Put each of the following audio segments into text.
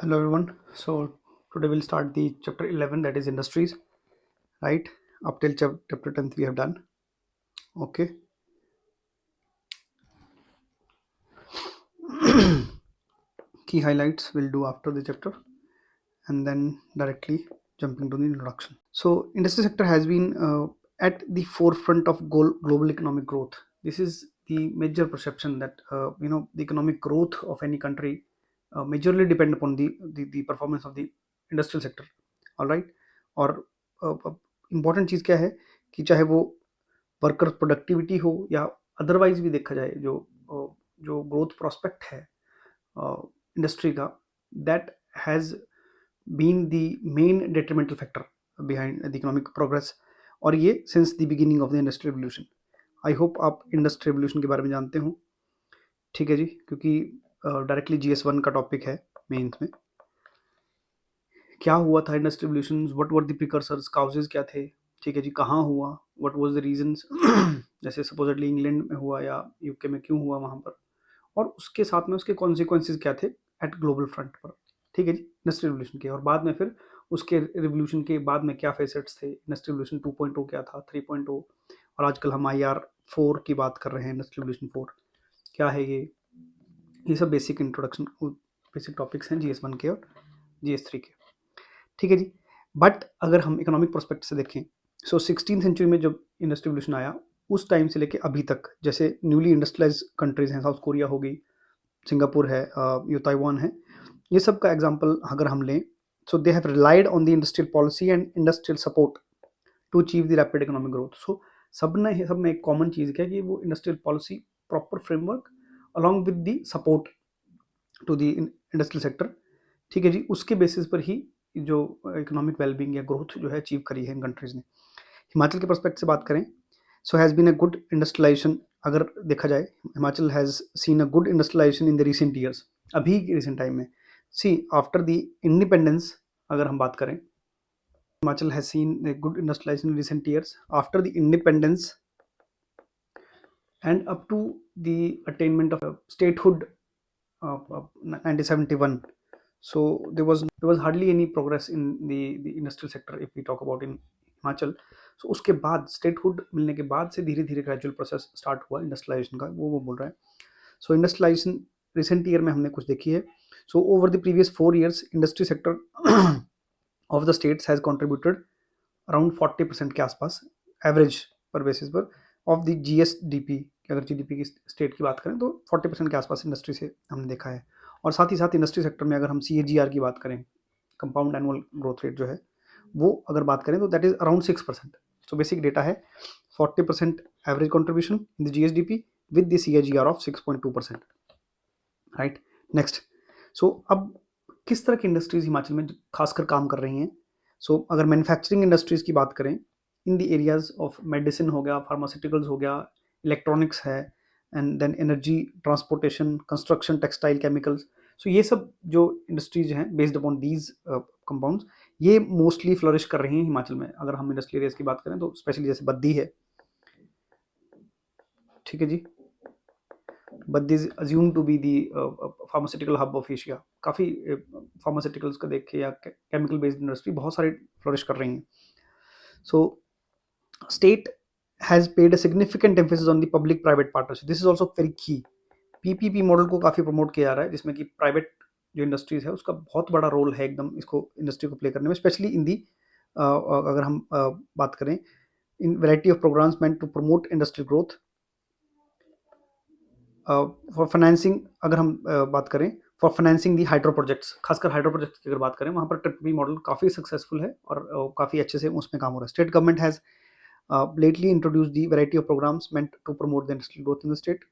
Hello everyone. So today we'll start the chapter 11, that is industries, right? Up till chapter 10th we have done. Okay. Key highlights we'll do after the chapter and then directly jumping to the introduction. So industry sector has been at the forefront of global economic growth. This is the major perception that the economic growth of any country majorly depend upon the performance of the industrial sector. All right. और important चीज़ क्या है कि चाहे वो worker productivity हो या otherwise भी देखा जाए जो ग्रोथ प्रोस्पेक्ट है इंडस्ट्री का, that has been the main detrimental factor behind the economic progress, और ये since the beginning of the industrial revolution. I hope आप इंडस्ट्रियल रिवोल्यूशन के बारे में जानते हो. ठीक है जी, क्योंकि डायरेक्टली GS1 का टॉपिक है मेंस में. क्या हुआ था industrial revolution, what were the precursors, causes क्या थे. ठीक है जी, कहाँ हुआ, व्हाट वाज द रीजंस. जैसे सपोजडली इंग्लैंड में हुआ या यूके में क्यों हुआ वहाँ पर, और उसके साथ में उसके कॉन्सिक्वेंसेज क्या थे एट ग्लोबल फ्रंट पर. ठीक है जी, इंडस्ट्रियल रिवोल्यूशन के, और बाद में फिर उसके रिवोल्यूशन के बाद में क्या फेसेट्स थे. इंडस्ट्रियल रिवोल्यूशन 2.0 क्या था, 3.0, और आजकल हम IR4 की बात कर रहे हैं. इंडस्ट्रियल रिवोल्यूशन 4 क्या है, ये सब बेसिक इंट्रोडक्शन, बेसिक टॉपिक्स हैं GS1 के और GS3 के. ठीक है जी. बट अगर हम इकोनॉमिक प्रोस्पेक्ट से देखें, सो 16th सेंचुरी में जब इंडस्ट्रियल रिवोल्यूशन आया, उस टाइम से लेके अभी तक, जैसे न्यूली इंडस्ट्रियलाइज कंट्रीज हैं, साउथ कोरिया हो गई, सिंगापुर है, ये ताइवान है, ये सब का एग्जांपल अगर हम लें, so they have relied on the industrial policy and industrial support to achieve the rapid economic growth. So सब में एक कॉमन चीज़ क्या है कि वो industrial policy, proper framework along with the support to the industrial sector. ठीक है जी, उसके बेसिस पर ही जो इकोनॉमिक वेलबींग या ग्रोथ जो है अचीव करी है इन कंट्रीज़ ने. हिमाचल के पर्सपेक्ट से बात करें, so has been a good industrialization. अगर देखा जाए, Himachal has seen a good industrialization in the recent years. अभी रिसेंट टाइम में, सी आफ्टर द इंडिपेंडेंस अगर हम बात करें, Himachal has seen a good industrialization in recent years after the independence and up to the attainment of statehood of 1971. So there was hardly any progress in the industrial sector if we talk about in Himachal. So उसके बाद statehood मिलने के बाद से धीरे धीरे gradual process start हुआ industrialization का, वो बोल रहा है. सो इंडस्ट्रियलाइजेशन रिसेंट ईयर में हमने कुछ देखी है. So over the previous 4 years industry sector of the states has contributed around 40% के आसपास एवरेज पर बेसिस पर ऑफ द GSDP. अगर GDP की स्टेट की बात करें तो 40% के आसपास इंडस्ट्री से हमने देखा है. और साथ ही साथ इंडस्ट्री सेक्टर में अगर हम CAGR की बात करें, कंपाउंड एनुअल ग्रोथ रेट जो है, वो अगर बात करें तो that is around 6%. So basic data है 40% average contribution in the GSDP with the CAGR of 6.2%. Right. Next, so अब किस तरह की इंडस्ट्रीज हिमाचल में खासकर काम कर रही हैं. सो अगर मैन्युफैक्चरिंग इंडस्ट्रीज की बात करें, in the areas of medicine हो गया, फार्मास्यूटिकल्स हो गया, इलेक्ट्रॉनिक्स है, and then energy, transportation, construction, textile, chemicals. So ये सब जो इंडस्ट्रीज हैं बेस्ड अपॉन दीज कंपाउंड्स, ये मोस्टली फ्लरिश कर रही हैं हिमाचल में. अगर हम इंडस्ट्रियल एरियाज की बात करें तो स्पेशली जैसे बद्दी है. ठीक है जी, but is assume to be the pharmaceutical hub of Asia. काफ़ी फार्मास्यूटिकल्स का देख के या केमिकल बेस्ड इंडस्ट्री बहुत सारी फ्लोरिश कर रही हैं. So state has paid a significant emphasis on the public private partnership. This is also very key. PPP model को काफ़ी प्रमोट किया जा रहा है, जिसमें कि प्राइवेट जो इंडस्ट्रीज है उसका बहुत बड़ा रोल है एकदम इसको इंडस्ट्री को प्ले करने में, स्पेशली इन दी अगर हम बात करें in variety of programs meant to promote industrial growth. For financing अगर हम बात करें, for financing the hydro projects, खासकर हाइड्रो प्रोजेक्ट्स की अगर बात करें, वहाँ पर ट्रिपल मॉडल काफ़ी सक्सेसफुल है और काफ़ी अच्छे से उसमें काम हो रहा है. State government has lately introduced the variety of programs meant to promote the industrial growth in the state.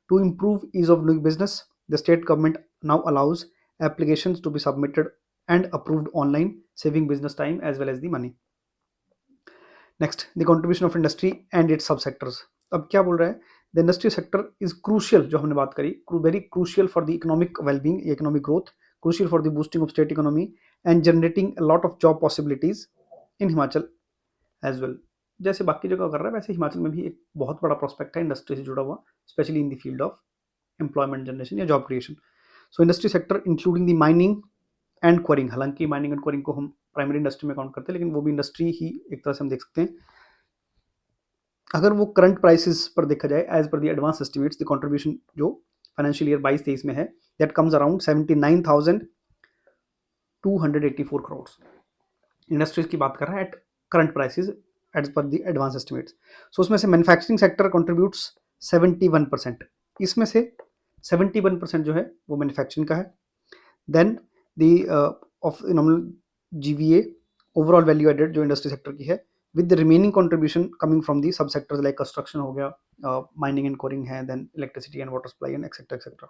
To improve ease of doing business, the state government now allows applications to be submitted and approved online, saving business time as well as the money. Next, the contribution of industry and its subsectors. अब क्या बोल रहा है, the industry sector is crucial, जो हमने बात करी, very crucial for the economic wellbeing, economic growth, crucial for the boosting of state economy and generating a lot of job possibilities in Himachal as well. जैसे बाकी जगह कर रहा है वैसे हिमाचल में भी एक बहुत बड़ा प्रोस्पेक्ट है इंडस्ट्री से जुड़ा हुआ, specially in the field of employment generation या job creation. So industry sector including the mining, and quarrying, हालांकि माइनिंग एंड क्वरिंग को हम प्राइमरी इंडस्ट्री में काउंट करते हैं, लेकिन वो भी इंडस्ट्री ही एक तरह से हम देख सकते हैं। अगर वो करंट प्राइसेस पर देखा जाए as per the advance estimates, the contribution जो फाइनेंशियल ईयर 22-23 में है that comes around 79,284 crore. Industries की बात कर रहा है at current prices as per the advance estimates. So उसमें से मैन्युफैक्चरिंग सेक्टर कंट्रीब्यूट्स 71%। इसमें से 71% जो है वो मैन्युफैक्चरिंग का है। Then the of nominal GVA overall value added जो इंडस्ट्री सेक्टर की है, with the remaining contribution coming from the sub sectors like construction हो गया, माइनिंग एंड कोरिंग है, then electricity and water supply and etcetera etcetera.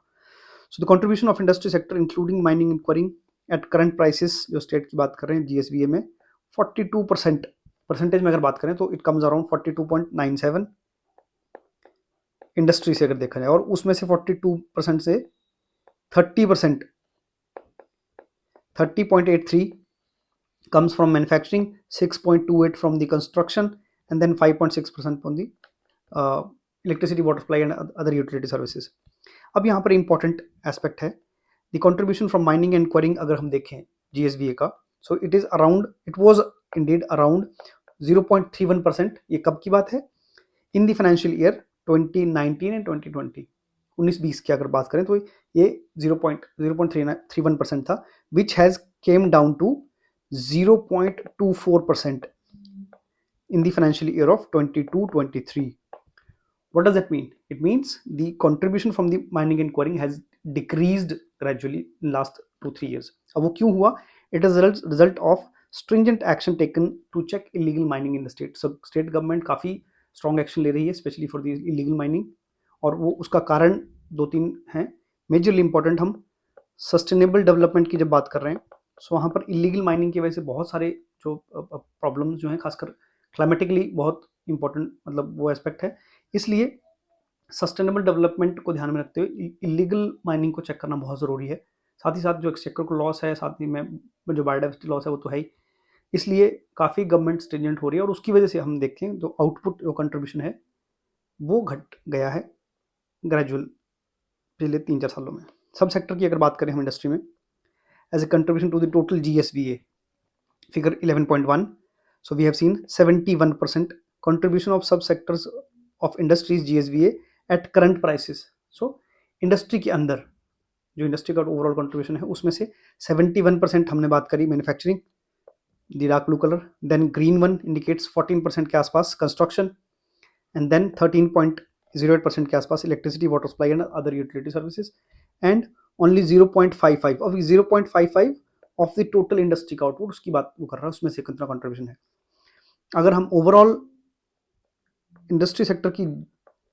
So the contribution of industry sector including mining and quarrying at current prices, जो state की बात कर रहे हैं जीएसवीए में, 42%। परसेंटेज में अगर बात करें तो इट कम्स अराउंड 42.97 इंडस्ट्री से अगर देखा जाए, और उसमें से 42% से 30%, 30.83 comes from manufacturing, 6.28 from the construction, and then 5.6% from the electricity, water supply and other utility services. अब यहाँ पर इंपॉर्टेंट एस्पेक्ट है the contribution from mining and quarrying. अगर हम देखें जीएसवीए का, so it is around, it was indeed around 0.31%। ये कब की बात है? In the financial year 2019 and 2020, 19-20 की अगर बात करें तो ये 0.31% था, which has come down to 0.24% in the financial year of 22-23. What does that mean? It means the contribution from the mining and quarrying has decreased gradually in last 2-3 years. अब वो क्यों हुआ? It is a result of stringent action taken to check illegal mining in the state. So state government काफ़ी strong action ले रही है especially for the illegal mining, और वो उसका कारण 2-3 हैं। मेजरली इंपॉर्टेंट हम सस्टेनेबल डेवलपमेंट की जब बात कर रहे हैं, सो वहाँ पर इलीगल माइनिंग की वजह से बहुत सारे जो प्रॉब्लम्स जो हैं, खासकर क्लाइमेटिकली बहुत इंपॉर्टेंट मतलब वो एस्पेक्ट है। इसलिए सस्टेनेबल डेवलपमेंट को ध्यान में रखते हुए इलीगल माइनिंग को चेक करना बहुत ज़रूरी है। साथ ही साथ जो एक्सचेकर को लॉस है, साथ ही में जो बायोडाइवर्सिटी लॉस है वो तो है ही, इसलिए काफ़ी गवर्नमेंट स्ट्रिंजेंट हो रही है, और उसकी वजह से हम देखें तो आउटपुट जो कंट्रीब्यूशन है वो घट गया है ग्रेजुअल पिछले 3-4 सालों में। सब सेक्टर की अगर बात करें हम इंडस्ट्री में, as a contribution to the total GSVA figure 11.1, so we have seen 71% contribution of subsectors of industries GSVA at current prices. So industry के अंदर जो इंडस्ट्री का ओवरऑल कंट्रीब्यूशन है उसमें से 71% हमने बात करी manufacturing, the dark blue colour, then green one indicates 14% के आसपास कंस्ट्रक्शन, एंड देन 13.08% के आसपास electricity, water supply and other utility services, and only 0.55, अब 0.55 ऑफ द टोटल इंडस्ट्री का आउटपुट उसकी बात वो कर रहा है, उसमें से कितना कंट्रीब्यूशन है। अगर हम ओवरऑल इंडस्ट्री सेक्टर की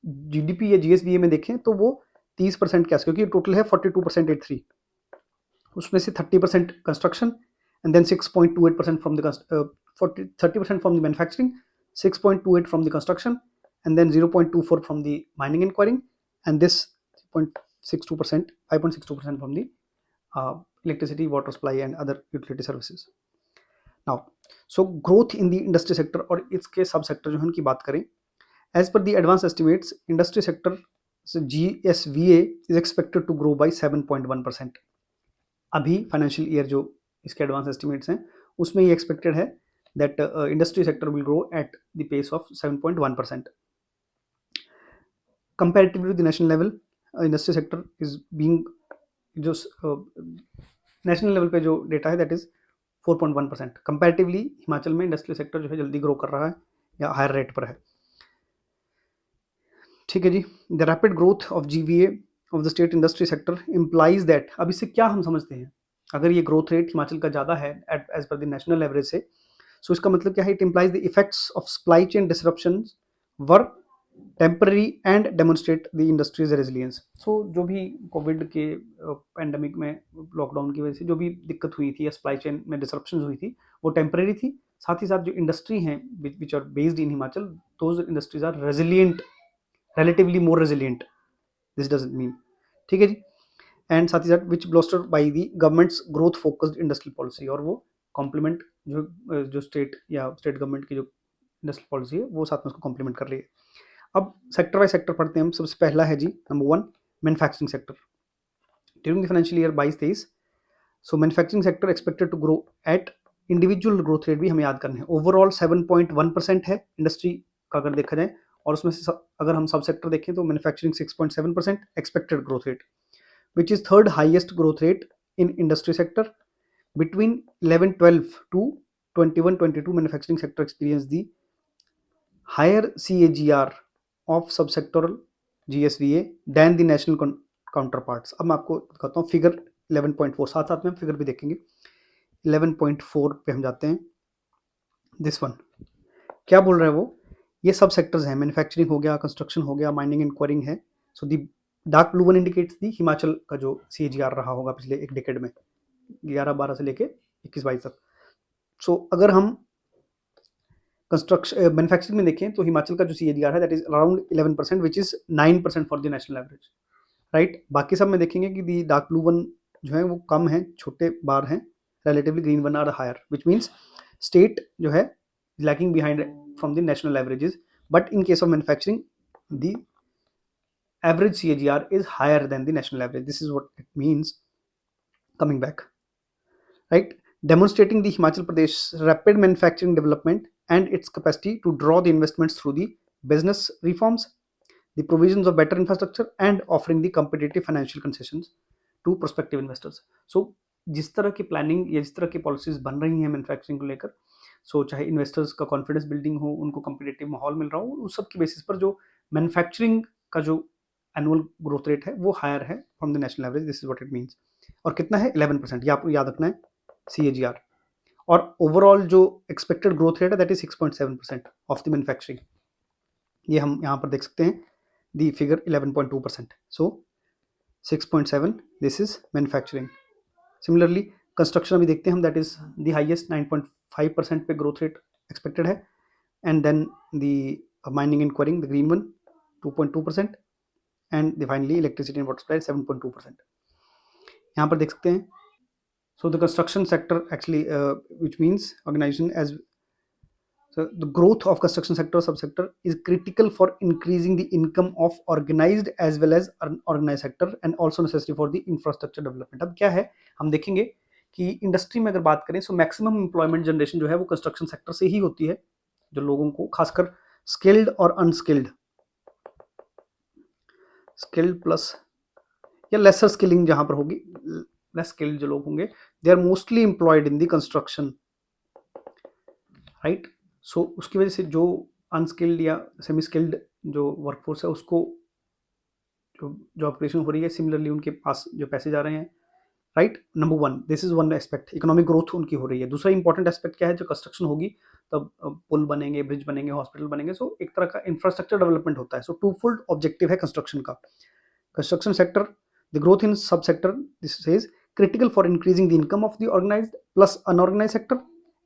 जीडीपी या जीएसवीए में देखें तो वो 30% के आस, क्योंकि टोटल है 42.83, उसमें से 30% construction, and then 6.28% from the 30% from the manufacturing, 6.28 from the construction, and then 0.24 from the mining and quarrying, and this 5.62% from the electricity, water supply and other utility services. Now, so growth in the industry sector और इसके सब sector जो है उनकी बात करें, as per the advanced estimates, industry sector GSVA is expected to grow by 7.1%. अभी financial year जो इसके एडवांस एस्टिमेट्स हैं उसमें ये एक्सपेक्टेड है that industry sector will grow at the pace of 7.1%. Comparatively to the national level, industry sector is being जो national level पे जो डेटा है दैट इज 4.1%। कंपैरेटिवली हिमाचल में इंडस्ट्रियल सेक्टर जो है जल्दी ग्रो कर रहा है या हायर रेट पर है। ठीक है जी, the rapid growth of GVA of the state industry sector implies that, अब इससे क्या हम समझते हैं, अगर ये ग्रोथ रेट हिमाचल का ज़्यादा है as per the national average से, सो इसका मतलब क्या है, it implies the effects of supply chain disruption were temporary and demonstrate the industries resilience. So जो भी कोविड के पैंडमिक में लॉकडाउन की वजह से जो भी दिक्कत हुई थी या सप्लाई चेन में डिसरप्शन हुई थी वो टेम्पररी थी। साथ ही साथ जो इंडस्ट्री हैं which are based in Himachal, those industries are resilient, relatively more resilient, this doesn't mean, ठीक है जी। एंड साथ ही साथ which bolstered by the government's growth focused industrial policy, और वो कॉम्प्लीमेंट जो स्टेट या स्टेट गवर्नमेंट की जो इंडस्ट्रियल पॉलिसी है वो साथ में उसको कॉम्प्लीमेंट कर रही है। अब सेक्टर बाय सेक्टर पढ़ते हैं हम। सबसे पहला है जी number 1 manufacturing sector. During the financial year 22-23 so manufacturing sector expected to grow at, individual growth rate भी हमें याद करने हैं, ओवरऑल 7.1% है इंडस्ट्री का अगर देखा जाए, और उसमें से अगर हम सब सेक्टर देखें तो manufacturing 6.7% expected growth rate, which is third highest growth rate in industry sector. Between 11-12 to 21-22, manufacturing sector experienced the higher CAGR of subsectoral GSVA than the national counterparts. अब मैं आपको दिखाता हूँ फिगर 11.4, साथ साथ में हम फिगर भी देखेंगे. 11.4 पे हम जाते हैं. दिस वन क्या बोल रहा है वो, ये सब सेक्टर्स हैं, मैन्युफैक्चरिंग हो गया, कंस्ट्रक्शन हो गया, माइनिंग एंड क्वारिंग है. सो the Dark blue one indicates दी हिमाचल का जो CAGR रहा होगा पिछले एक डिकेड में, 11-12 से लेके 21-22 तक. सो अगर हम कंस्ट्रक्शन मैन्युफैक्चरिंग में देखें तो हिमाचल का जो CAGR है that is around 11%, which is 9% for the national average, right. बाकी सब में देखेंगे कि दी डार्क ब्लू वन जो है वो कम है, छोटे बार हैं, relatively green one are higher, which means state जो है lacking behind from the national averages. But in case of manufacturing the average CAGR is higher than the national average. This is what it means. Coming back, right, demonstrating the Himachal Pradesh's rapid manufacturing development and its capacity to draw the investments through the business reforms, the provisions of better infrastructure, and offering the competitive financial concessions to prospective investors. So जिस तरह की planning या जिस तरह की policies बन रही हैं मैन्युफैक्चरिंग को लेकर, सो चाहे इन्वेस्टर्स का कॉन्फिडेंस बिल्डिंग हो, उनको कम्पिटेटिव माहौल मिल रहा हो, उस सब की बेसिस पर जो मैन्युफैक्चरिंग का जो एनुअल ग्रोथ रेट है वो हायर है from the national average. This is what it means. और कितना है, 11%, ये आपको याद रखना है CAGR. और ओवरऑल जो एक्सपेक्टेड ग्रोथ रेट है that is 6.7% of the manufacturing. ये हम यहाँ पर देख सकते हैं the figure 11.2%. So 6.7 this is manufacturing. Similarly construction अभी देखते हैं हम, दैट इज द हाइएस्ट 9.5% पे ग्रोथ रेट एक्सपेक्टेड है. And then the mining and quarrying the green one 2.2%, and the finally electricity and water supply 7.2%. यहाँ पर देख सकते हैं. So the construction sector actually, which means organization as, so the growth of construction sector subsector is critical for increasing the income of organized as well as unorganized sector and also necessary for the infrastructure development. अब क्या है, हम देखेंगे कि industry में अगर बात करें तो मैक्सिमम एम्प्लॉयमेंट जनरेशन जो है वो कंस्ट्रक्शन सेक्टर से ही होती है, जो लोगों को खासकर स्किल्ड और अनस्किल्ड, स्किल्ड प्लस या लेसर स्किलिंग जहां पर होगी, लेस स्किल्ड जो लोग होंगे, they are mostly employed in the construction, right. So उसकी वजह से जो अनस्किल्ड या सेमी स्किल्ड जो वर्कफोर्स है उसको जो जॉब क्रिएशन हो रही है, सिमिलरली उनके पास जो पैसे जा रहे हैं, right. Number one, this is one aspect, economic growth उनकी हो रही है. दूसरा इंपॉर्टेंट एस्पेक्ट क्या है, जो कंस्ट्रक्शन होगी तब पुल बनेंगे, ब्रिज बनेंगे, हॉस्पिटल बनेंगे, सो एक तरह का इंफ्रास्ट्रक्चर डेवलपमेंट होता है. सो टू फोल्ड ऑब्जेक्टिव है कंस्ट्रक्शन का. Construction sector, the growth in subsector, this says critical for increasing the income of the organized plus unorganized sector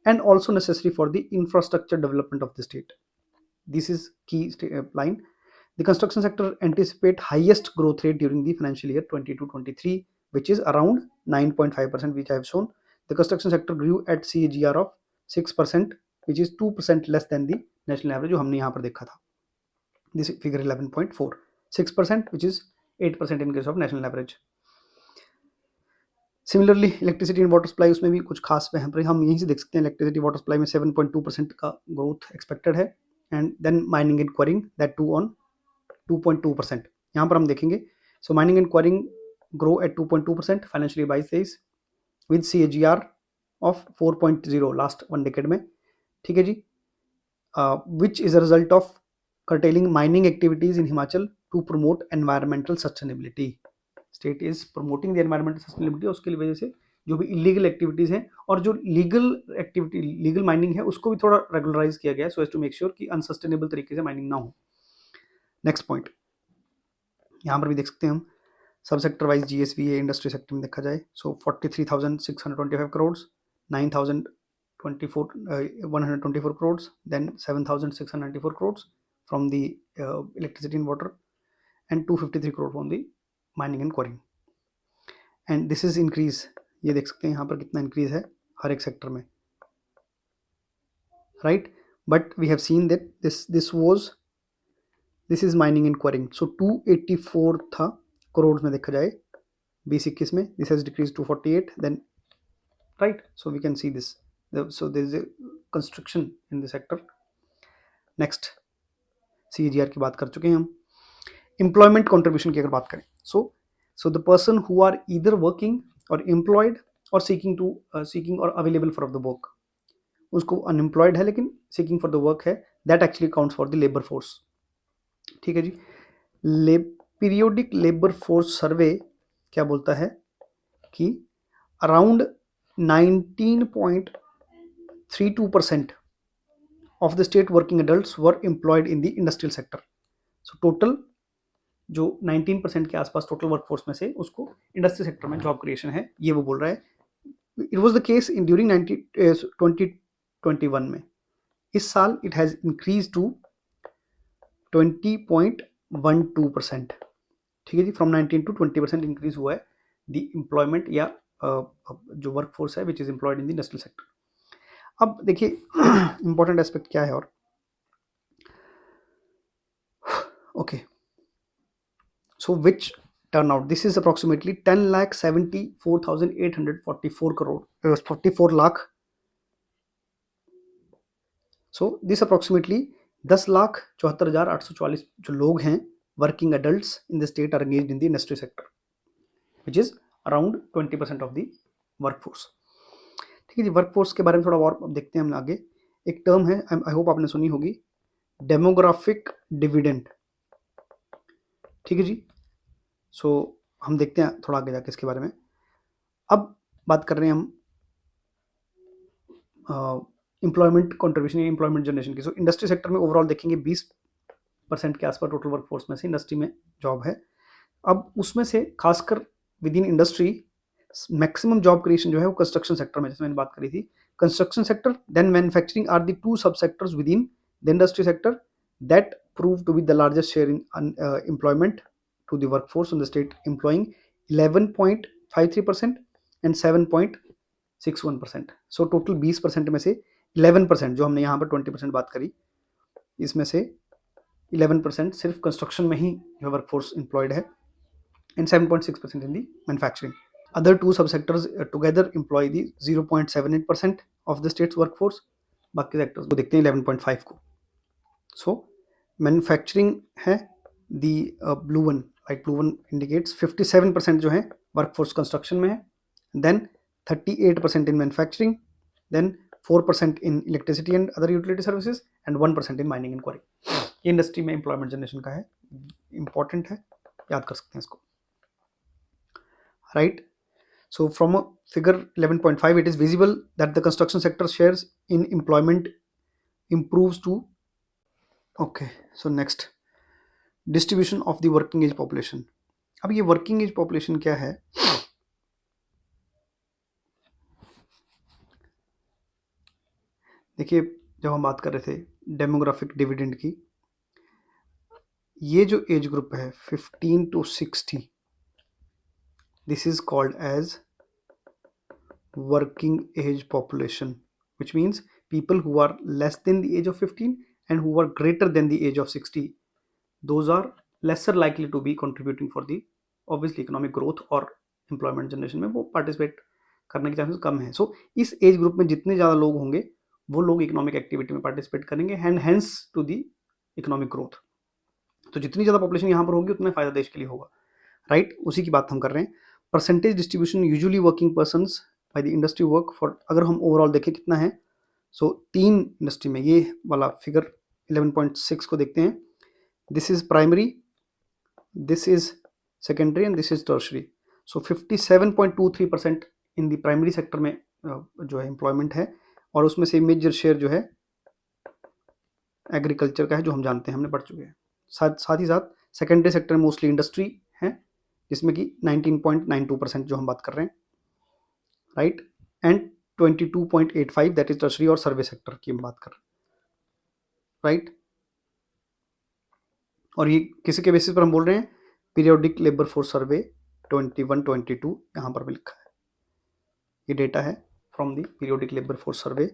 and also necessary for the infrastructure development of the state. This is key line. The construction sector anticipate highest growth rate during the financial year 22-23, which is around 9.5%, which I have shown. The construction sector grew at CAGR of 6%, which is 2% less than the national average जो हमने यहाँ पर देखा था. This figure 11.4, 6%, which is 8% in case of national average. Similarly electricity and water supply, उसमें भी कुछ खास है, हम यहीं से देख सकते हैं इलेक्ट्रिसिटी वाटर सप्लाई में 7.2% का ग्रोथ एक्सपेक्टेड है. And then mining and quarrying that too on 2.2%. यहाँ पर हम देखेंगे. So mining and quarrying grow at 2.2% financial 22-23 with CAGR of 4.0 last one decade में. ठीक है जी. Which is a result of curtailing mining activities in Himachal to promote environmental sustainability. State is promoting the environmental sustainability. उसके वजह से जो भी illegal activities हैं और जो लीगल एक्टिविटी लीगल माइनिंग है उसको भी थोड़ा रेगुलराइज किया गया है, so as to make sure कि अनसस्टेनेबल तरीके से माइनिंग ना हो. नेक्स्ट पॉइंट यहाँ पर भी देख सकते हैं हम, sub sector wise GSVA industry sector में देखा जाए. So 43,625 crore, 9,024 crore, then 7,694 crore from the electricity and water, and 253 crore from the mining and quarrying. And this is increase, ये देख सकते हैं यहाँ पर कितना increase है हर एक सेक्टर में, right. But we have seen that this is mining and quarrying. So 284 था करोड़ में देखा जाए 2021 में, this has decreased to 48, then right? So we can see this. So there is a construction in the sector. Next, CAGR की बात कर चुके हैं हम. एम्प्लॉयमेंट कंट्रीब्यूशन की अगर बात करें, so the person who are either working or employed or seeking or available for the work, उसको अनएम्प्लॉयड है लेकिन सीकिंग फॉर द वर्क है, that actually counts for the labour force. ठीक है जी. पीरियोडिक लेबर फोर्स सर्वे क्या बोलता है कि around 19.32% of the state working adults were employed in the industrial sector. So total जो 19% के आसपास टोटल वर्कफोर्स में से उसको इंडस्ट्रियल सेक्टर में जॉब क्रिएशन है, ये वो बोल रहा है. It was the case in during 2021 में. इस साल इट हैज इंक्रीज टू 20.12%. ठीक है जी. फ्रॉम 19 to 20% इंक्रीज हुआ है द एम्प्लॉयमेंट या जो वर्कफोर्स है which is employed in the industrial sector. अब देखिए इंपॉर्टेंट एस्पेक्ट क्या है. और okay, so which turnout, this is approximately 10,74,844 crore, 44 lakh. So this approximately 10,74,844 जो लोग हैं working adults in the state are engaged in the industry sector, which is around 20% of the workforce. ठीक है जी. Workforce के बारे में थोड़ा और देखते हैं हम आगे. एक टर्म है, आई होप आपने सुनी होगी, डेमोग्राफिक डिविडेंड. ठीक है जी. सो हम देखते हैं थोड़ा आगे जाके इसके बारे में. अब बात कर रहे हैं हम एम्प्लॉयमेंट कंट्रीब्यूशन या एम्प्लॉयमेंट जनरेशन की. सो इंडस्ट्री सेक्टर में ओवरऑल देखेंगे 20% के आसपास टोटल वर्कफोर्स में से इंडस्ट्री में जॉब है. अब उसमें से खासकर with in industry maximum job creation जो है वो कंस्ट्रक्शन सेक्टर में, जैसे मैंने बात करी थी. Construction sector then manufacturing are the two sub sectors within the industry sector that prove to be the largest share in employment to the workforce in the state, employing 11.53% and 7.61%. So total 20% में से 11%, जो हमने यहाँ पर 20% बात करी, इसमें से 11% सिर्फ कंस्ट्रक्शन में ही जो वर्कफोर्स एम्प्लॉयड है and 7.6% in the manufacturing. Other two subsectors together employ the 0.78% of the state's workforce. बाकी सेक्टर्स को देखते हैं 11.5 को. So मैन्युफैक्चरिंग है the blue one, like blue one indicates 57% जो है वर्कफोर्स कंस्ट्रक्शन में है, then 38% in manufacturing, then 4% in electricity and other utility services and 1% in mining and quarry. ये इंडस्ट्री में एम्प्लॉयमेंट जनरेशन का है, इंपॉर्टेंट है, याद कर सकते हैं इसको. Right. So from a figure 11.5 it is visible that the construction sector shares in employment improves to. Okay, so next, distribution of the working age population. अब ये वर्किंग एज पॉपुलेशन क्या है? देखिए, जब हम बात कर रहे थे डेमोग्राफिक डिविडेंड की, ये जो एज ग्रुप है 15 to 60, this is called as working age population, which means people who are less than the age of 15 and who are greater than the age of 60, those are lesser likely to be contributing for the obviously economic growth और employment generation में वो participate करने के chances कम है. सो इस age group में जितने ज़्यादा लोग होंगे वो लोग इकोनॉमिक एक्टिविटी में पार्टिसिपेट करेंगे and hence to the economic growth. तो जितनी ज़्यादा पॉपुलेशन यहाँ पर होगी उतना फ़ायदा देश के लिए होगा. राइट. उसी की बात हम कर रहे हैं. Percentage distribution usually working persons by the industry work for, अगर हम ओवरऑल देखें कितना है, सो 3 इंडस्ट्री में ये वाला फिगर 11.6 को देखते हैं. This is primary, this is secondary and this is tertiary. So 57.23% in the primary sector में जो है एम्प्लॉयमेंट है, और उसमें से मेजर शेयर जो है एग्रीकल्चर का है, जो हम जानते हैं, हमने पढ़ चुके हैं. साथ ही साथ सेकेंडरी सेक्टर में मोस्टली इंडस्ट्री है, जिसमें कि 19.92% जो हम बात कर रहे हैं. Right. And 22.85 that is tertiary और सर्वे सेक्टर की हम बात कर रहे हैं. राइट. और ये किसी के बेसिस पर हम बोल रहे हैं? पीरियोडिक लेबर फोर्स सर्वे 21-22 यहाँ पर भी लिखा है. ये डेटा है from the periodic labour force survey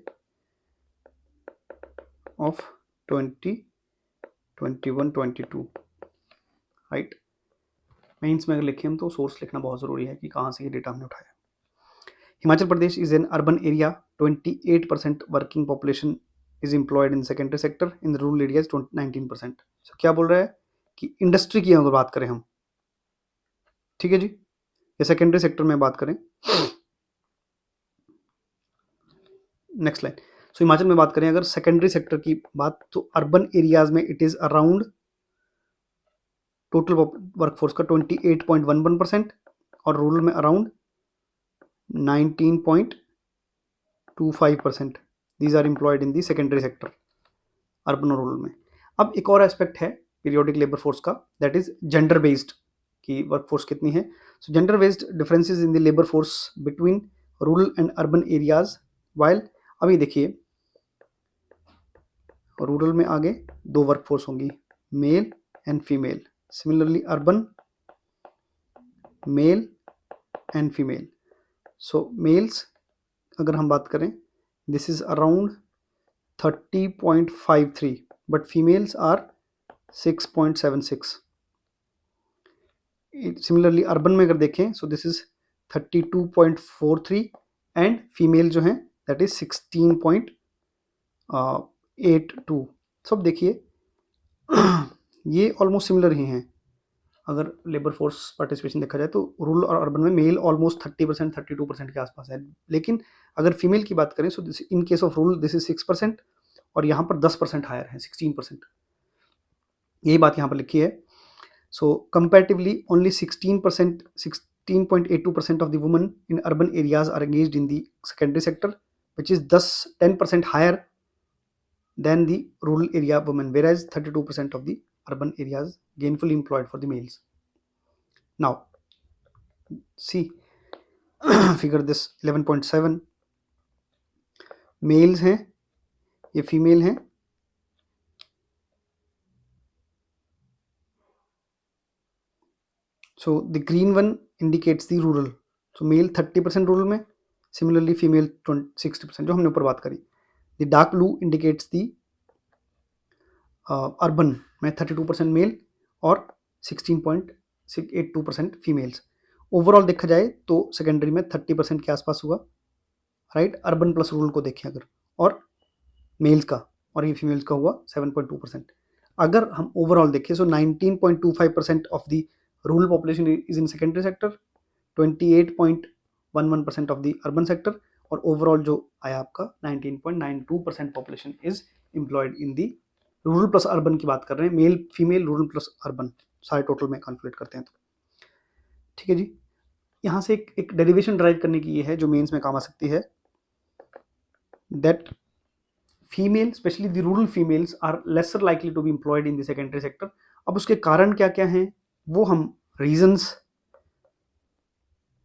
of 2021-22. Right. Mains में अगर लिखे हम तो सोर्स लिखना बहुत ज़रूरी है कि कहाँ से ये डेटा हमने उठाया. Himachal Pradesh is an urban area. 28% working population is employed in secondary sector. In the rural areas 19%. So क्या बोल रहा है कि इंडस्ट्री की अगर बात करें हम, ठीक है जी, या सेकेंडरी सेक्टर में बात करें, नेक्स्ट लाइन। सो हिमाचल में बात करें अगर सेकेंडरी सेक्टर की बात, तो अर्बन एरियाज में it is around total workforce का 28.11% और रूरल में around 19.25%. These are employed in the secondary sector, urban और रूरल में. अब एक और एस्पेक्ट है पीरियोडिक लेबर फोर्स का, दैट इज जेंडर बेस्ड की वर्कफोर्स कितनी है. So gender based differences in the labour force between rural and urban areas. While अभी देखिए रूरल में आगे दो वर्कफोर्स होंगी, mail and female. Similarly urban male and female. So males अगर हम बात करें, this is around 30.53 but females are 6.76. Similarly urban में अगर देखें, so this is 32.43 and female जो है that is 16.82. सब देखिए ये ऑलमोस्ट सिमिलर ही हैं. अगर लेबर फोर्स पार्टिसिपेशन देखा जाए तो रूरल और अर्बन में मेल ऑलमोस्ट 30%, 32% के आसपास है. लेकिन अगर फीमेल की बात करें, so this in case of rural this is 6% और यहाँ पर 10% हायर है, 16%. यही बात यहाँ पर लिखी है. So comparatively only 16.82% of the women in urban areas are engaged in the secondary sector, which is 10% higher than the rural area women, whereas 32% of the urban areas gainfully employed for the males. Now see figure this 11.7 males हैं, ये female हैं. So the green one indicates the rural. So male 30% rural में, similarly female 60%, जो हमने ऊपर बात करी. The dark blue indicates the urban में 32% मेल और 16.82% फीमेल्स. ओवरऑल देखा जाए तो सेकेंडरी में 30% के आसपास हुआ, राइट. अर्बन प्लस रूरल को देखें अगर, और मेल्स का और ये फीमेल्स का हुआ 7.2%. अगर हम ओवरऑल देखें, सो 19.25% of the rural population is in secondary sector, 28.11% of the urban sector, और ओवरऑल जो आया आपका 19.92% population is employed in the rural plus urban की बात कर रहे हैं, male female rural plus urban सारे टोटल में कैलकुलेट करते हैं तो. ठीक है जी. यहाँ से एक डेरिवेशन ड्राइव करने की ये है जो मेंस में काम आ सकती है, that female specially the rural females are lesser likely to be employed in the secondary sector. अब उसके कारण क्या क्या हैं वो हम रीजंस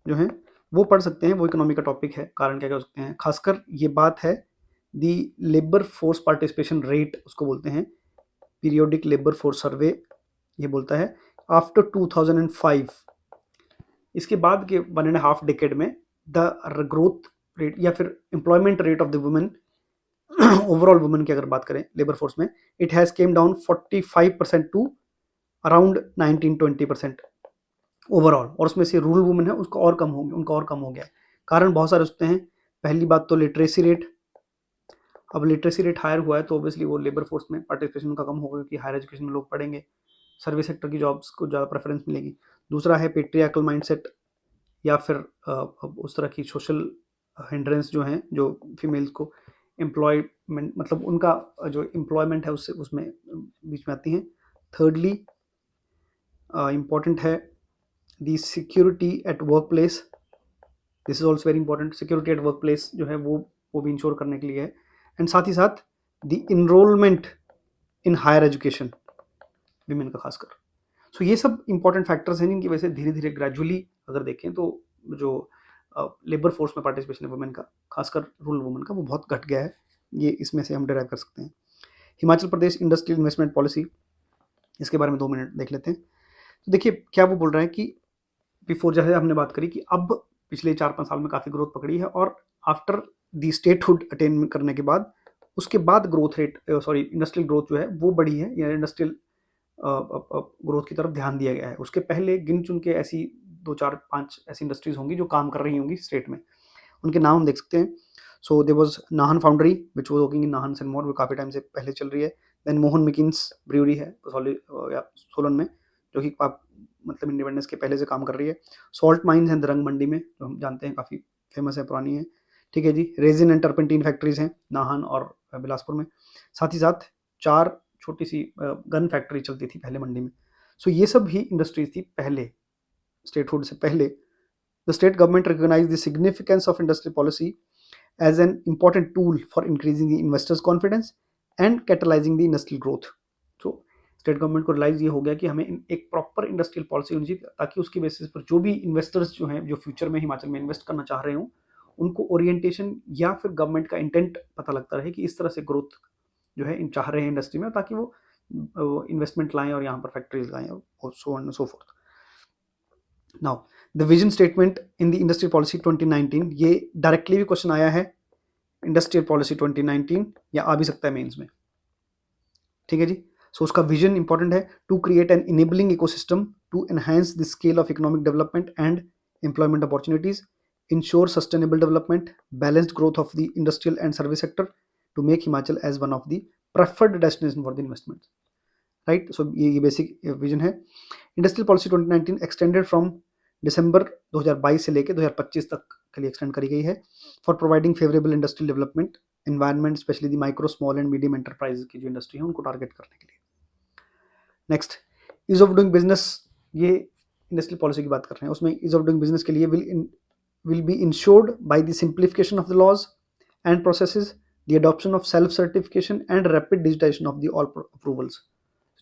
जो हैं वो पढ़ सकते हैं, वो इकोनॉमी का टॉपिक है. कारण क्या क्या हो सकते हैं, खासकर ये बात है दी लेबर फोर्स पार्टिसिपेशन रेट, उसको बोलते हैं पीरियोडिक लेबर फोर्स सर्वे. ये बोलता है आफ्टर 2005, इसके बाद के 1.5 डेकेड में द ग्रोथ रेट या फिर employment rate of the women, overall women की अगर बात करें लेबर फोर्स में, it has come down 45% to around 19-20% overall. और उसमें से रूरल वुमेन है उसका और कम हो गया, उनका और कम हो गया. कारण बहुत सारे सकते हैं. पहली बात तो लिटरेसी रेट. अब लिटरेसी रेट हायर हुआ है तो ऑब्वियसली वो लेबर फोर्स में पार्टिसिपेशन उनका कम होगा क्योंकि हायर एजुकेशन में लोग पढ़ेंगे, सर्विस सेक्टर की जॉब्स को ज़्यादा प्रेफरेंस मिलेगी. दूसरा है पेट्रियार्कल माइंडसेट या फिर उस तरह की सोशल हिंड्रेंस जो हैं जो फीमेल्स को एम्प्लॉयमेंट, मतलब उनका जो एम्प्लॉयमेंट है उससे उसमें बीच में आती हैं. थर्डली इम्पॉर्टेंट है the security at work place. This is also very important. Security at work place जो है वो भी इंश्योर करने के लिए है. एंड साथ ही साथ the enrolment in higher education women का खासकर. सो ये सब इंपॉर्टेंट फैक्टर्स हैं जिनकी वजह से धीरे धीरे ग्रेजुअली अगर देखें तो जो लेबर फोर्स में पार्टिसिपेशन है वुमेन का, खासकर रूरल वुमेन का, वो बहुत घट गया है. ये इसमें से हम डिराइव कर सकते हैं. Himachal Pradesh industrial investment policy, इसके बारे में 2 मिनट देख लेते हैं. तो देखिए क्या वो बोल रहा है कि बिफोर जैसे हमने बात करी कि अब पिछले 4-5 साल में काफ़ी ग्रोथ पकड़ी है और आफ्टर दी स्टेटहुड अटेन करने के बाद उसके बाद ग्रोथ रेट इंडस्ट्रियल ग्रोथ जो है वो बढ़ी है, या इंडस्ट्रियल ग्रोथ की तरफ ध्यान दिया गया है. उसके पहले गिन चुन के ऐसी 2-4-5 ऐसी इंडस्ट्रीज होंगी जो काम कर रही होंगी स्टेट में. उनके नाम हम देख सकते हैं. So there was Nahan foundry which was working in Nahan Sirmaur, वो काफ़ी टाइम से पहले चल रही है. देन मोहन मिकिन्स ब्रूअरी है सोलन में, जो कि मतलब इंडिपेंडेंस के पहले से काम कर रही है. सॉल्ट माइंस हैं दरंग मंडी में, जो हम जानते हैं काफ़ी फेमस है, पुरानी है. ठीक है जी. रेजिन एंड टर्पेंटीन फैक्ट्रीज हैं नाहन और बिलासपुर में. साथ ही साथ 4 छोटी सी गन फैक्ट्री चलती थी पहले मंडी में. सो ये सब भी इंडस्ट्रीज थी पहले, स्टेटहुड से पहले. The state government recognise the significance of industrial policy as an important tool for increasing the investors confidence and catalyzing the industrial growth. So state government को रियलाइज ये हो गया कि हमें एक प्रॉपर इंडस्ट्रियल पॉलिसी होनी चाहिए, ताकि उसकी बेसिस पर जो भी इन्वेस्टर्स जो हैं, जो फ्यूचर में हिमाचल में इन्वेस्ट करना चाह रहे हों, उनको ओरिएंटेशन या फिर गवर्नमेंट का इंटेंट पता लगता रहे कि इस तरह से ग्रोथ जो है चाह रहे हैं इंडस्ट्री में, ताकि वो इन्वेस्टमेंट लाएं और यहाँ पर फैक्ट्रीज लाएं और so on and so fourth. Now the vision statement in the industrial policy 2019, ये डायरेक्टली भी क्वेश्चन आया है इंडस्ट्रियल पॉलिसी 2019, या आ भी सकता है मेंस में. ठीक है जी. सो उसका विजन इंपॉर्टेंट है, to create an enabling ecosystem to enhance the scale of economic development and employment opportunities, ensure sustainable development, balanced growth of the industrial and service sector, to make Himachal as one of the preferred destination for the investment. Right. So ये basic vision है. Industrial policy 2019 extended from December 2022 से लेकर 2025 तक के लिए extend करी गई है, for providing favourable industrial development environment, specially the micro small and medium enterprise की जो इंडस्ट्री है उनको टारगेट करने के लिए. Next, ease of doing business. ये इंडस्ट्रियल पॉलिसी की बात कर रहे हैं, उसमें ईज ऑफ डूइंग बिजनेस के लिए will be ensured by the simplification of the laws and processes, the adoption of self certification and rapid digitisation of the all approvals.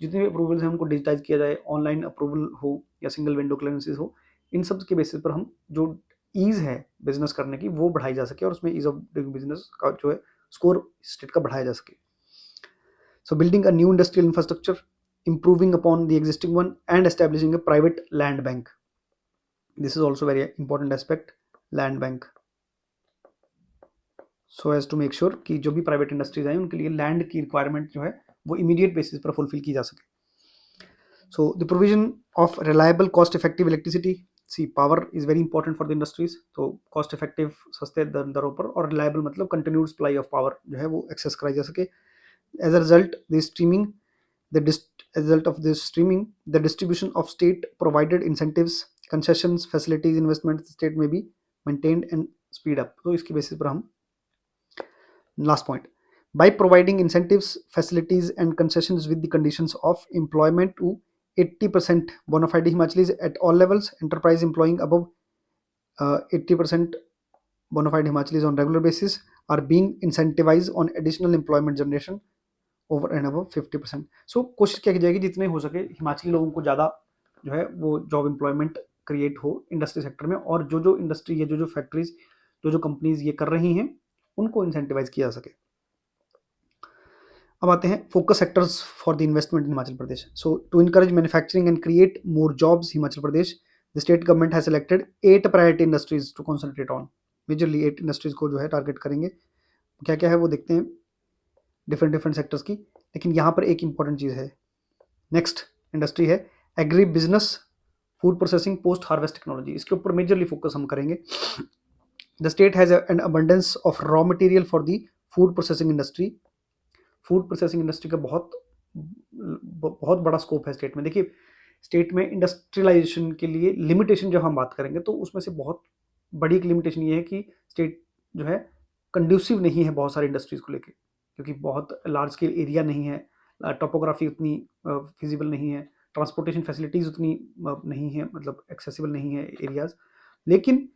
जितने भी अप्रूवल्स हैं उनको डिजिटाइज किया जाए, ऑनलाइन अप्रूवल हो या सिंगल विंडो क्लियरेंसेस हो, इन सब के बेसिस पर हम जो ईज है बिजनेस करने की वो बढ़ाई जा सके, और उसमें ईज ऑफ डूइंग बिजनेस का जो है स्कोर स्टेट का बढ़ाया जा सके. सो building a new industrial infrastructure, improving upon the existing one, and establishing a private land bank. This is also very important aspect, land bank, so as to make sure कि जो भी private industries आए उनके लिए land की requirement जो है वो इमीडिएट बेसिस पर फुलफिल की जा सके. So the provision of reliable cost effective electricity. See power is very important for the industries, तो कॉस्ट इफेक्टिव सस्ते दरों पर, और रिलायबल मतलब कंटिन्यूड सप्लाई ऑफ पावर जो है वो एक्सेस कराई जा सके. As a result the streaming as a result of this streaming, the distribution of state provided incentives, concessions, facilities, investments state may be maintained and speed up. तो इसकी basis पर हम last point, by providing incentives, facilities and concessions with the conditions of employment to 80% bona fide Himachalis at all levels, enterprise employing above 80% bona fide Himachalis on regular basis are being incentivized on additional employment generation over and above 50%. सो कोशिश क्या की जाएगी जितने हो सके हिमाचली लोगों को ज़्यादा जो है वो जॉब एम्प्लॉयमेंट क्रिएट हो इंडस्ट्री सेक्टर में, और जो इंडस्ट्री है, जो फैक्ट्रीज, जो कंपनीज ये कर रही हैं उनको इंसेंटिवाइज किया जा सके. अब आते हैं focus sectors for the investment in Himachal Pradesh. So to encourage manufacturing and create more jobs Himachal Pradesh, the state government has selected 8 priority industries to concentrate on. Majorly 8 industries को जो है टारगेट करेंगे. क्या क्या है वो देखते हैं डिफरेंट सेक्टर्स की, लेकिन यहाँ पर एक इंपॉर्टेंट चीज़ है. नेक्स्ट इंडस्ट्री है agri business, food processing, post harvest technology. इसके ऊपर मेजरली फोकस हम करेंगे. The state has an abundance of raw material for the food processing industry. Food processing industry का बहुत बड़ा स्कोप है स्टेट में. देखिए, स्टेट में इंडस्ट्रियलाइजेशन के लिए लिमिटेशन जब हम बात करेंगे तो उसमें से बहुत बड़ी एक लिमिटेशन ये है कि स्टेट जो है कंड्यूसिव नहीं है बहुत सारी इंडस्ट्रीज को लेके, क्योंकि बहुत लार्ज स्केल एरिया नहीं है, टोपोग्राफी उतनी फिजिबल नहीं है, ट्रांसपोर्टेशन फैसिलिटीज़ उतनी नहीं है, मतलब एक्सेसिबल नहीं है एरियाज़. लेकिन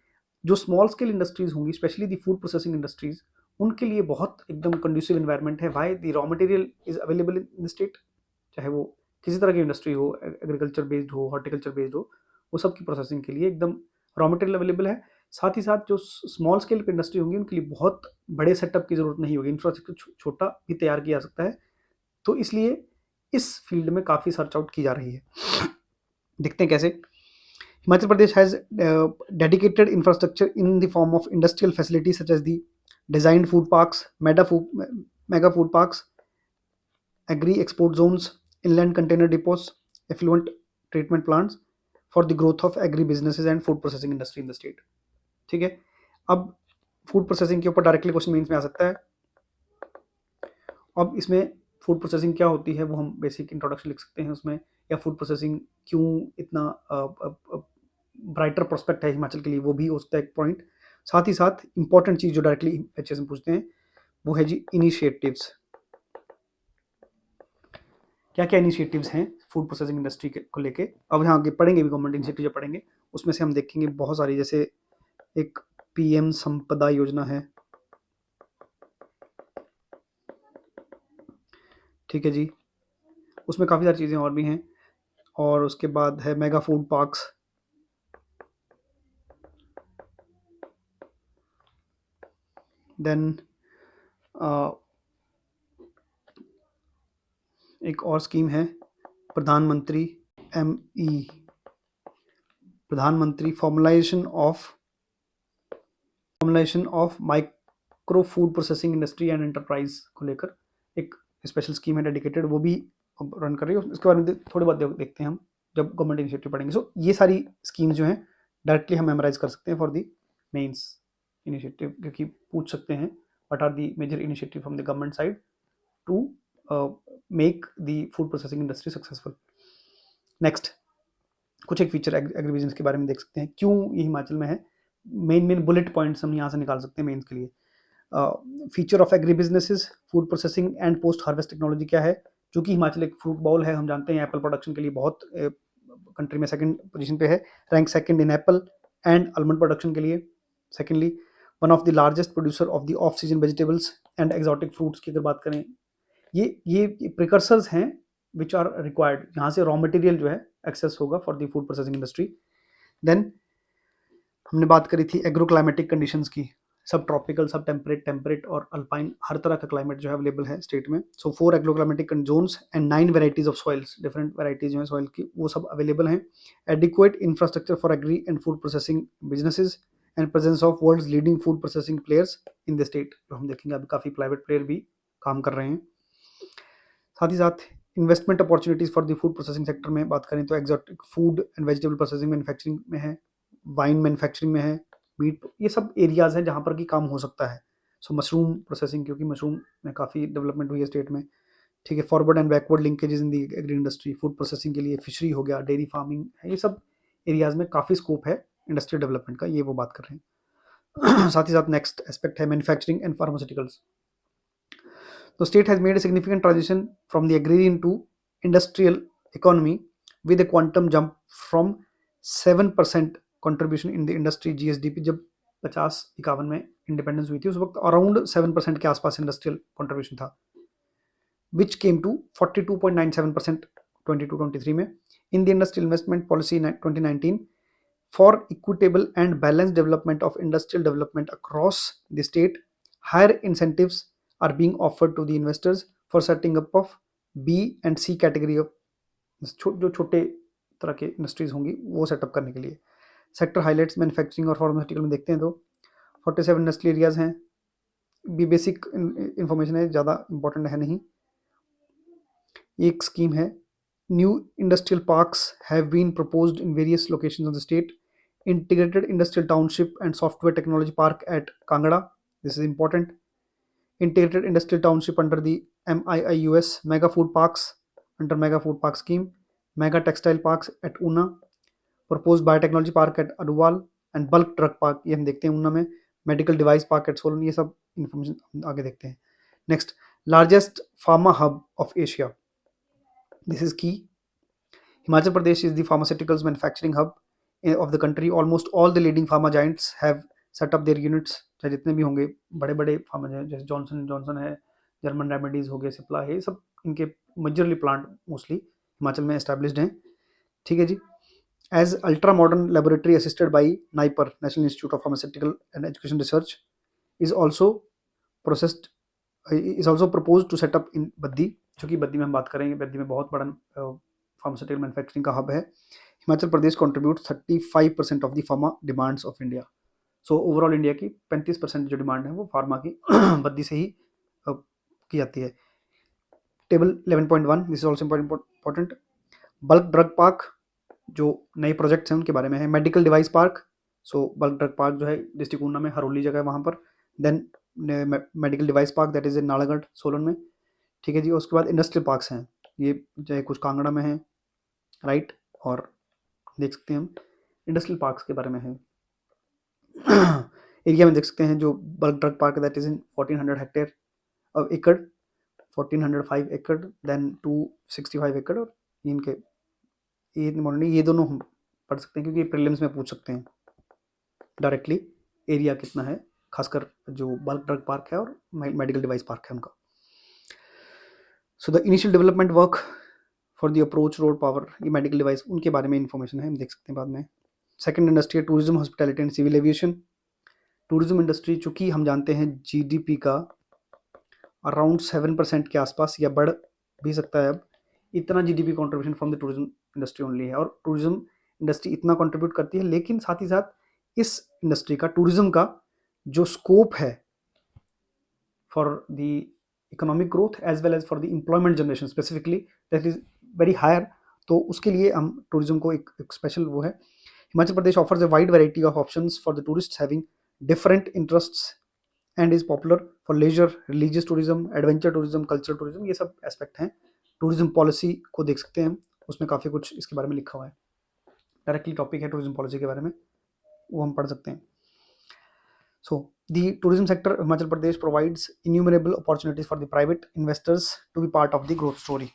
जो स्मॉल स्केल इंडस्ट्रीज़ होंगी, specially the food processing industries, उनके लिए बहुत एकदम कंड्यूसिव एनवायरनमेंट है. Why the raw material is available in the state, चाहे वो किसी तरह की इंडस्ट्री हो, एग्रीकल्चर बेस्ड हो, हॉर्टिकल्चर बेस्ड हो, वो सब की प्रोसेसिंग के लिए एकदम रॉ मटेरियल अवेलेबल है. साथ ही साथ जो स्मॉल स्केल की इंडस्ट्री होंगी उनके लिए बहुत बड़े सेटअप की ज़रूरत नहीं होगी, इंफ्रास्ट्रक्चर छोटा भी तैयार किया जा सकता है. तो इसलिए इस फील्ड में काफ़ी सर्च आउट की जा रही है. देखते हैं कैसे. Himachal Pradesh has dedicated infrastructure in the form of industrial facility such as the designed food parks, mega food parks, agri export zones, inland container depots, effluent treatment plants for the growth of agri businesses and food processing industry in the state. ठीक है. अब food processing के ऊपर directly question mains में आ सकता है। अब इसमें फूड प्रोसेसिंग क्या होती है वो हम बेसिक इंट्रोडक्शन लिख सकते हैं उसमें, या फूड प्रोसेसिंग क्यों इतना ब्राइटर प्रोस्पेक्ट है हिमाचल के लिए, वो भी हो सकता है एक पॉइंट। साथ ही साथ इंपॉर्टेंट चीज़ जो डायरेक्टली एचएस में पूछते हैं वो है जी इनिशिएटिव्स। क्या क्या इनिशिएटिव्स हैं फूड प्रोसेसिंग इंडस्ट्री को लेके, अब यहाँ आगे पढ़ेंगे भी, गवर्नमेंट इनिशिएटिव जो पढ़ेंगे उसमें से हम देखेंगे बहुत सारी, जैसे एक पीएम संपदा योजना है, ठीक है जी, उसमें काफ़ी सारी चीज़ें और भी हैं। और उसके बाद है मेगा फूड पार्क्स, देन एक और स्कीम है प्रधानमंत्री एमई, प्रधानमंत्री formulation of micro food processing industry and enterprise को लेकर एक स्पेशल स्कीम है डेडिकेटेड, वो भी रन कर रही है। इसके बारे में थोड़ी बहुत देखते हैं हम जब गवर्नमेंट इनिशिएटिव पढ़ेंगे। सो ये सारी स्कीम्स जो हैं डायरेक्टली हम मेमोराइज कर सकते हैं फॉर दी मेंस इनिशिएटिव, क्योंकि पूछ सकते हैं what are the major initiative from the government side to make the food processing industry successful. Next कुछ एक फीचर एग्री बिजनेस के बारे में देख सकते हैं, क्यों ये हिमाचल में है, मेन बुलेट पॉइंट्स हम यहाँ से निकाल सकते हैं मेंस के लिए। Feature of agri businesses, food processing and post harvest technology क्या है, चूंकि हिमाचल एक फ्रूट बाउल है, हम जानते हैं एप्पल प्रोडक्शन के लिए बहुत कंट्री में सेकंड पोजीशन पे है, rank second in Apple and almond production के लिए। Secondly one of the largest producer of the off season vegetables and exotic fruits की अगर बात करें, ये प्रिकर्सर्स हैं विच आर रिक्वायर्ड, यहाँ से रॉ मटेरियल जो है एक्सेस होगा for the food processing industry. Then हमने बात करी थी एग्रो क्लाइमेटिक कंडीशंस की, sub tropical, sub temperate, temperate और अल्पाइन, हर तरह का क्लाइमेट जो है अवेलेबल है स्टेट में। So 4 agro climatic zones and 9 varieties of soils, different varieties जो है सॉइल की वो सब अवेलेबल हैं। Adequate infrastructure for agri and food processing businesses and presence of world's leading food processing players in the state, जो हम देखेंगे अभी काफ़ी प्राइवेट प्लेयर भी काम कर रहे हैं। साथ ही साथ investment opportunities for the food processing sector में बात करें तो exotic food and vegetable processing manufacturing में है, वाइन मैन्युफैक्चरिंग में है, मीट, ये सब एरियाज हैं जहाँ पर कि काम हो सकता है। सो मशरूम प्रोसेसिंग, क्योंकि मशरूम में काफ़ी डेवलपमेंट हुई है स्टेट में, ठीक है। Forward and backward linkages in the agri industry, food processing के लिए फिशरी हो गया, डेयरी फार्मिंग है, ये सब एरियाज में काफ़ी स्कोप है इंडस्ट्रियल डेवलपमेंट का, ये वो बात कर रहे हैं। साथ ही साथ नेक्स्ट एस्पेक्ट है manufacturing and pharmaceuticals. The state has made a significant transition from the agrarian to industrial economy with a quantum jump from 7% contribution in the industry GSDP, जब 50-51 में इंडिपेंडेंस हुई थी उस वक्त अराउंड 7% के आसपास इंडस्ट्रियल कंट्रीब्यूशन था, which came to 42.97% 22-23 में। In the industrial investment policy 2019 for equitable and balanced development of industrial development across the state, higher incentives are being offered to the investors for setting up of B and C category of जो छोटे तरह के industries होंगी वो setup करने के लिए। Sector highlights manufacturing और फार्मास्यूटिकल में देखते हैं तो 47 इंडस्ट्रियल एरियाज हैं, भी बेसिक इंफॉर्मेशन है, ज़्यादा इंपॉर्टेंट है नहीं। एक स्कीम है new industrial parks have been proposed in various locations of the state, integrated industrial township and software technology park at Kangra, this is important, integrated industrial township under the MIIUS, mega food parks under mega food park scheme, mega textile parks at Una, proposed biotechnology park at Aduwal and bulk drug park, ये हम देखते हैं ऊना में, medical device park at Solan, ये सब information आगे देखते हैं। Next largest pharma hub of Asia, this is की Himachal Pradesh is the pharmaceuticals manufacturing hub of the country. Almost all the leading pharma giants have set up their units, चाहे जितने भी होंगे बड़े बड़े फार्मा जाइंट, जैसे Johnson Johnson है, German remedies हो गए, सिप्ला है, ये सब इनके मेजरली प्लांट मोस्टली हिमाचल में एस्टैब्लिश्ड हैं, ठीक है जी। As ultra modern laboratory assisted by NIPER, national institute of pharmaceutical and education research, is also processed is also propose to set up in Baddi, चूँकि बद्दी में हम बात करेंगे, बद्दी में बहुत बड़ा फार्मास्यूटिकल मैन्युफैक्चरिंग का हब है। Himachal Pradesh contribute 35% of the pharma demands of India. So overall India की 35% जो डिमांड है वो फार्मा की बद्दी से ही की जाती है। Table 11.1, this is also important. Bulk drug park, जो नए प्रोजेक्ट्स हैं उनके बारे में है। मेडिकल डिवाइस पार्क, सो बल्क ड्रग पार्क जो है डिस्ट्रिक्ट ऊना में हरोली जगह है वहाँ पर, then medical device park that is in Nalagarh Solan में, ठीक है जी। उसके बाद इंडस्ट्रियल पार्क्स हैं, ये चाहे कुछ कांगड़ा में है, राइट, और देख सकते हैं हम इंडस्ट्रियल पार्क्स के बारे में है। एरिया में देख सकते हैं जो bulk drug park that is in 1400 hectare एकड़, 1405 एकड़, देन 265 एकड़, और इनके ये दोनों हम पढ़ सकते हैं क्योंकि प्रीलिम्स में पूछ सकते हैं डायरेक्टली एरिया कितना है, खासकर जो बल्क ड्रग पार्क है और मेडिकल डिवाइस पार्क है उनका। So the initial development work for the approach road power, ये मेडिकल डिवाइस उनके बारे में इंफॉर्मेशन है, हम देख सकते हैं बाद में। सेकंड इंडस्ट्री है tourism, hospitality and civil aviation. Tourism industry चूंकि हम जानते हैं जीडीपी का अराउंड 7% के आसपास या बढ़ भी सकता है, अब इतना GDP contribution from the tourism industry only है, और टूरिज्म इंडस्ट्री इतना कंट्रीब्यूट करती है, लेकिन साथ ही साथ इस इंडस्ट्री का, टूरिज्म का जो स्कोप है for the economic growth as well as for the employment generation specifically that is very higher, तो उसके लिए हम टूरिज्म को एक स्पेशल वो है। Himachal Pradesh offers a wide variety of options for the tourist having different interests and is popular for leisure, religious tourism, adventure tourism, cultural tourism, ये सब एस्पेक्ट हैं। टूरिज्म पॉलिसी को देख सकते हैं हम, उसमें काफ़ी कुछ इसके बारे में लिखा हुआ है, डायरेक्टली टॉपिक है टूरिज्म पॉलिसी के बारे में, वो हम पढ़ सकते हैं। So the tourism sector Himachal Pradesh provides innumerable opportunities for the private investors to be part of the growth story.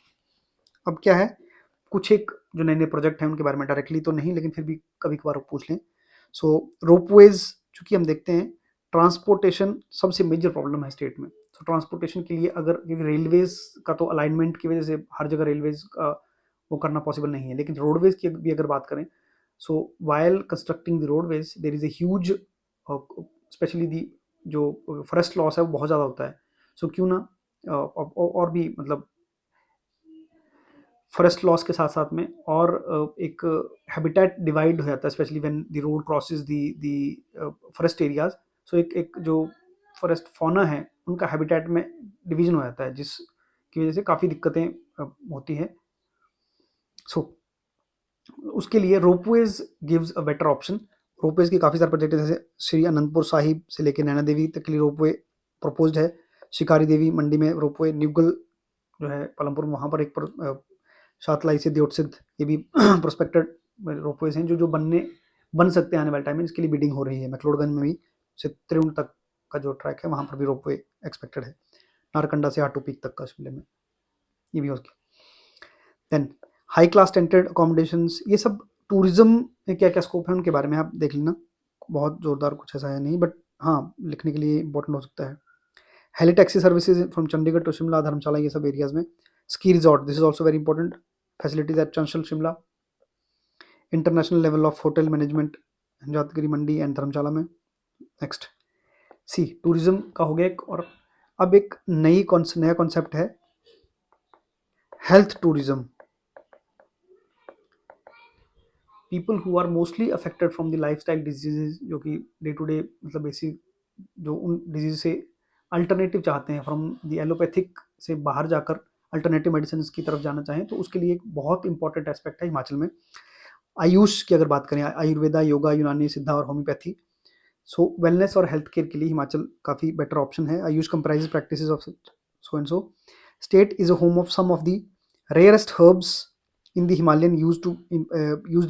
अब क्या है, कुछ एक जो नए नए प्रोजेक्ट हैं उनके बारे में डायरेक्टली तो नहीं, लेकिन फिर भी कभी कभार पूछ लें। सो रोपवेज, चूंकि हम देखते हैं ट्रांसपोर्टेशन सबसे मेजर प्रॉब्लम है स्टेट में, तो ट्रांसपोर्टेशन के लिए अगर रेलवेज का तो अलाइनमेंट की वजह से हर जगह रेलवेज का वो करना पॉसिबल नहीं है, लेकिन रोडवेज की भी अगर बात करें, so while constructing the roadways there is a huge, specially the जो फॉरेस्ट लॉस है वो बहुत ज़्यादा होता है। सो क्यों ना और भी मतलब फॉरेस्ट लॉस के साथ साथ में और एक हैबिटेट डिवाइड हो जाता है, specially when the road crosses the forest areas. So एक जो फॉरेस्ट फौना है उनका हैबिटेट में डिवीजन हो जाता है, जिसकी वजह से काफ़ी दिक्कतें होती हैं। सो उसके लिए ropeways gives a better option. Ropeways की काफ़ी सारे प्रोजेक्ट हैं, जैसे श्री अनंतपुर साहिब से लेकर नैना देवी तक के लिए रोपवे प्रपोज्ड है। शिकारी देवी मंडी में रोपवे, न्यूगल जो है पालमपुर वहाँ पर एक शातलाई से द्योतसिद्ध, ये भी प्रोस्पेक्टेड रोपवेज हैं जो बन सकते हैं आने वाले टाइम में, इसके लिए बिडिंग हो रही है। मैक्लोडगंज में भी से त्रिउंड तक का जो ट्रैक है वहाँ पर भी रोपवे एक्सपेक्टेड है, नारकंडा से हाटू पीक तक का शिमले में, ये भी हो गया। Then high class tented accommodations, ये सब टूरिज्म में क्या क्या स्कोप है उनके बारे में आप देख लेना, बहुत जोरदार कुछ ऐसा है नहीं, बट हाँ लिखने के लिए इंपॉर्टेंट हो सकता है। Heli taxi services from Chandigarh to Shimla, Dharamshala, ये सब एरियाज में। Ski resort, this is also very important, facilities at Chanshal Shimla. International level of hotel management जातगिरी मंडी एंड धर्मशाला में। नेक्स्ट सी टूरिज्म का हो गया एक, और अब एक नया कॉन्सेप्ट है health tourism. People who are mostly affected from the lifestyle diseases, जो कि डे टू डे मतलब बेसिक जो उन डिजीज से अल्टरनेटिव चाहते हैं, फ्रॉम द एलोपैथिक से बाहर जाकर अल्टरनेटिव मेडिसिन की तरफ जाना चाहें, तो उसके लिए एक बहुत इंपॉर्टेंट एस्पेक्ट है हिमाचल में आयुष की। अगर बात करें आयुर्वेदा, योगा, यूनानी, सिद्धा और होम्योपैथी, सो वेलनेस और हेल्थ केयर के लिए हिमाचल काफ़ी बेटर ऑप्शन है। AYUSH comprise practices of so and so. State is a home of some of the rarest herbs in the Himalayan used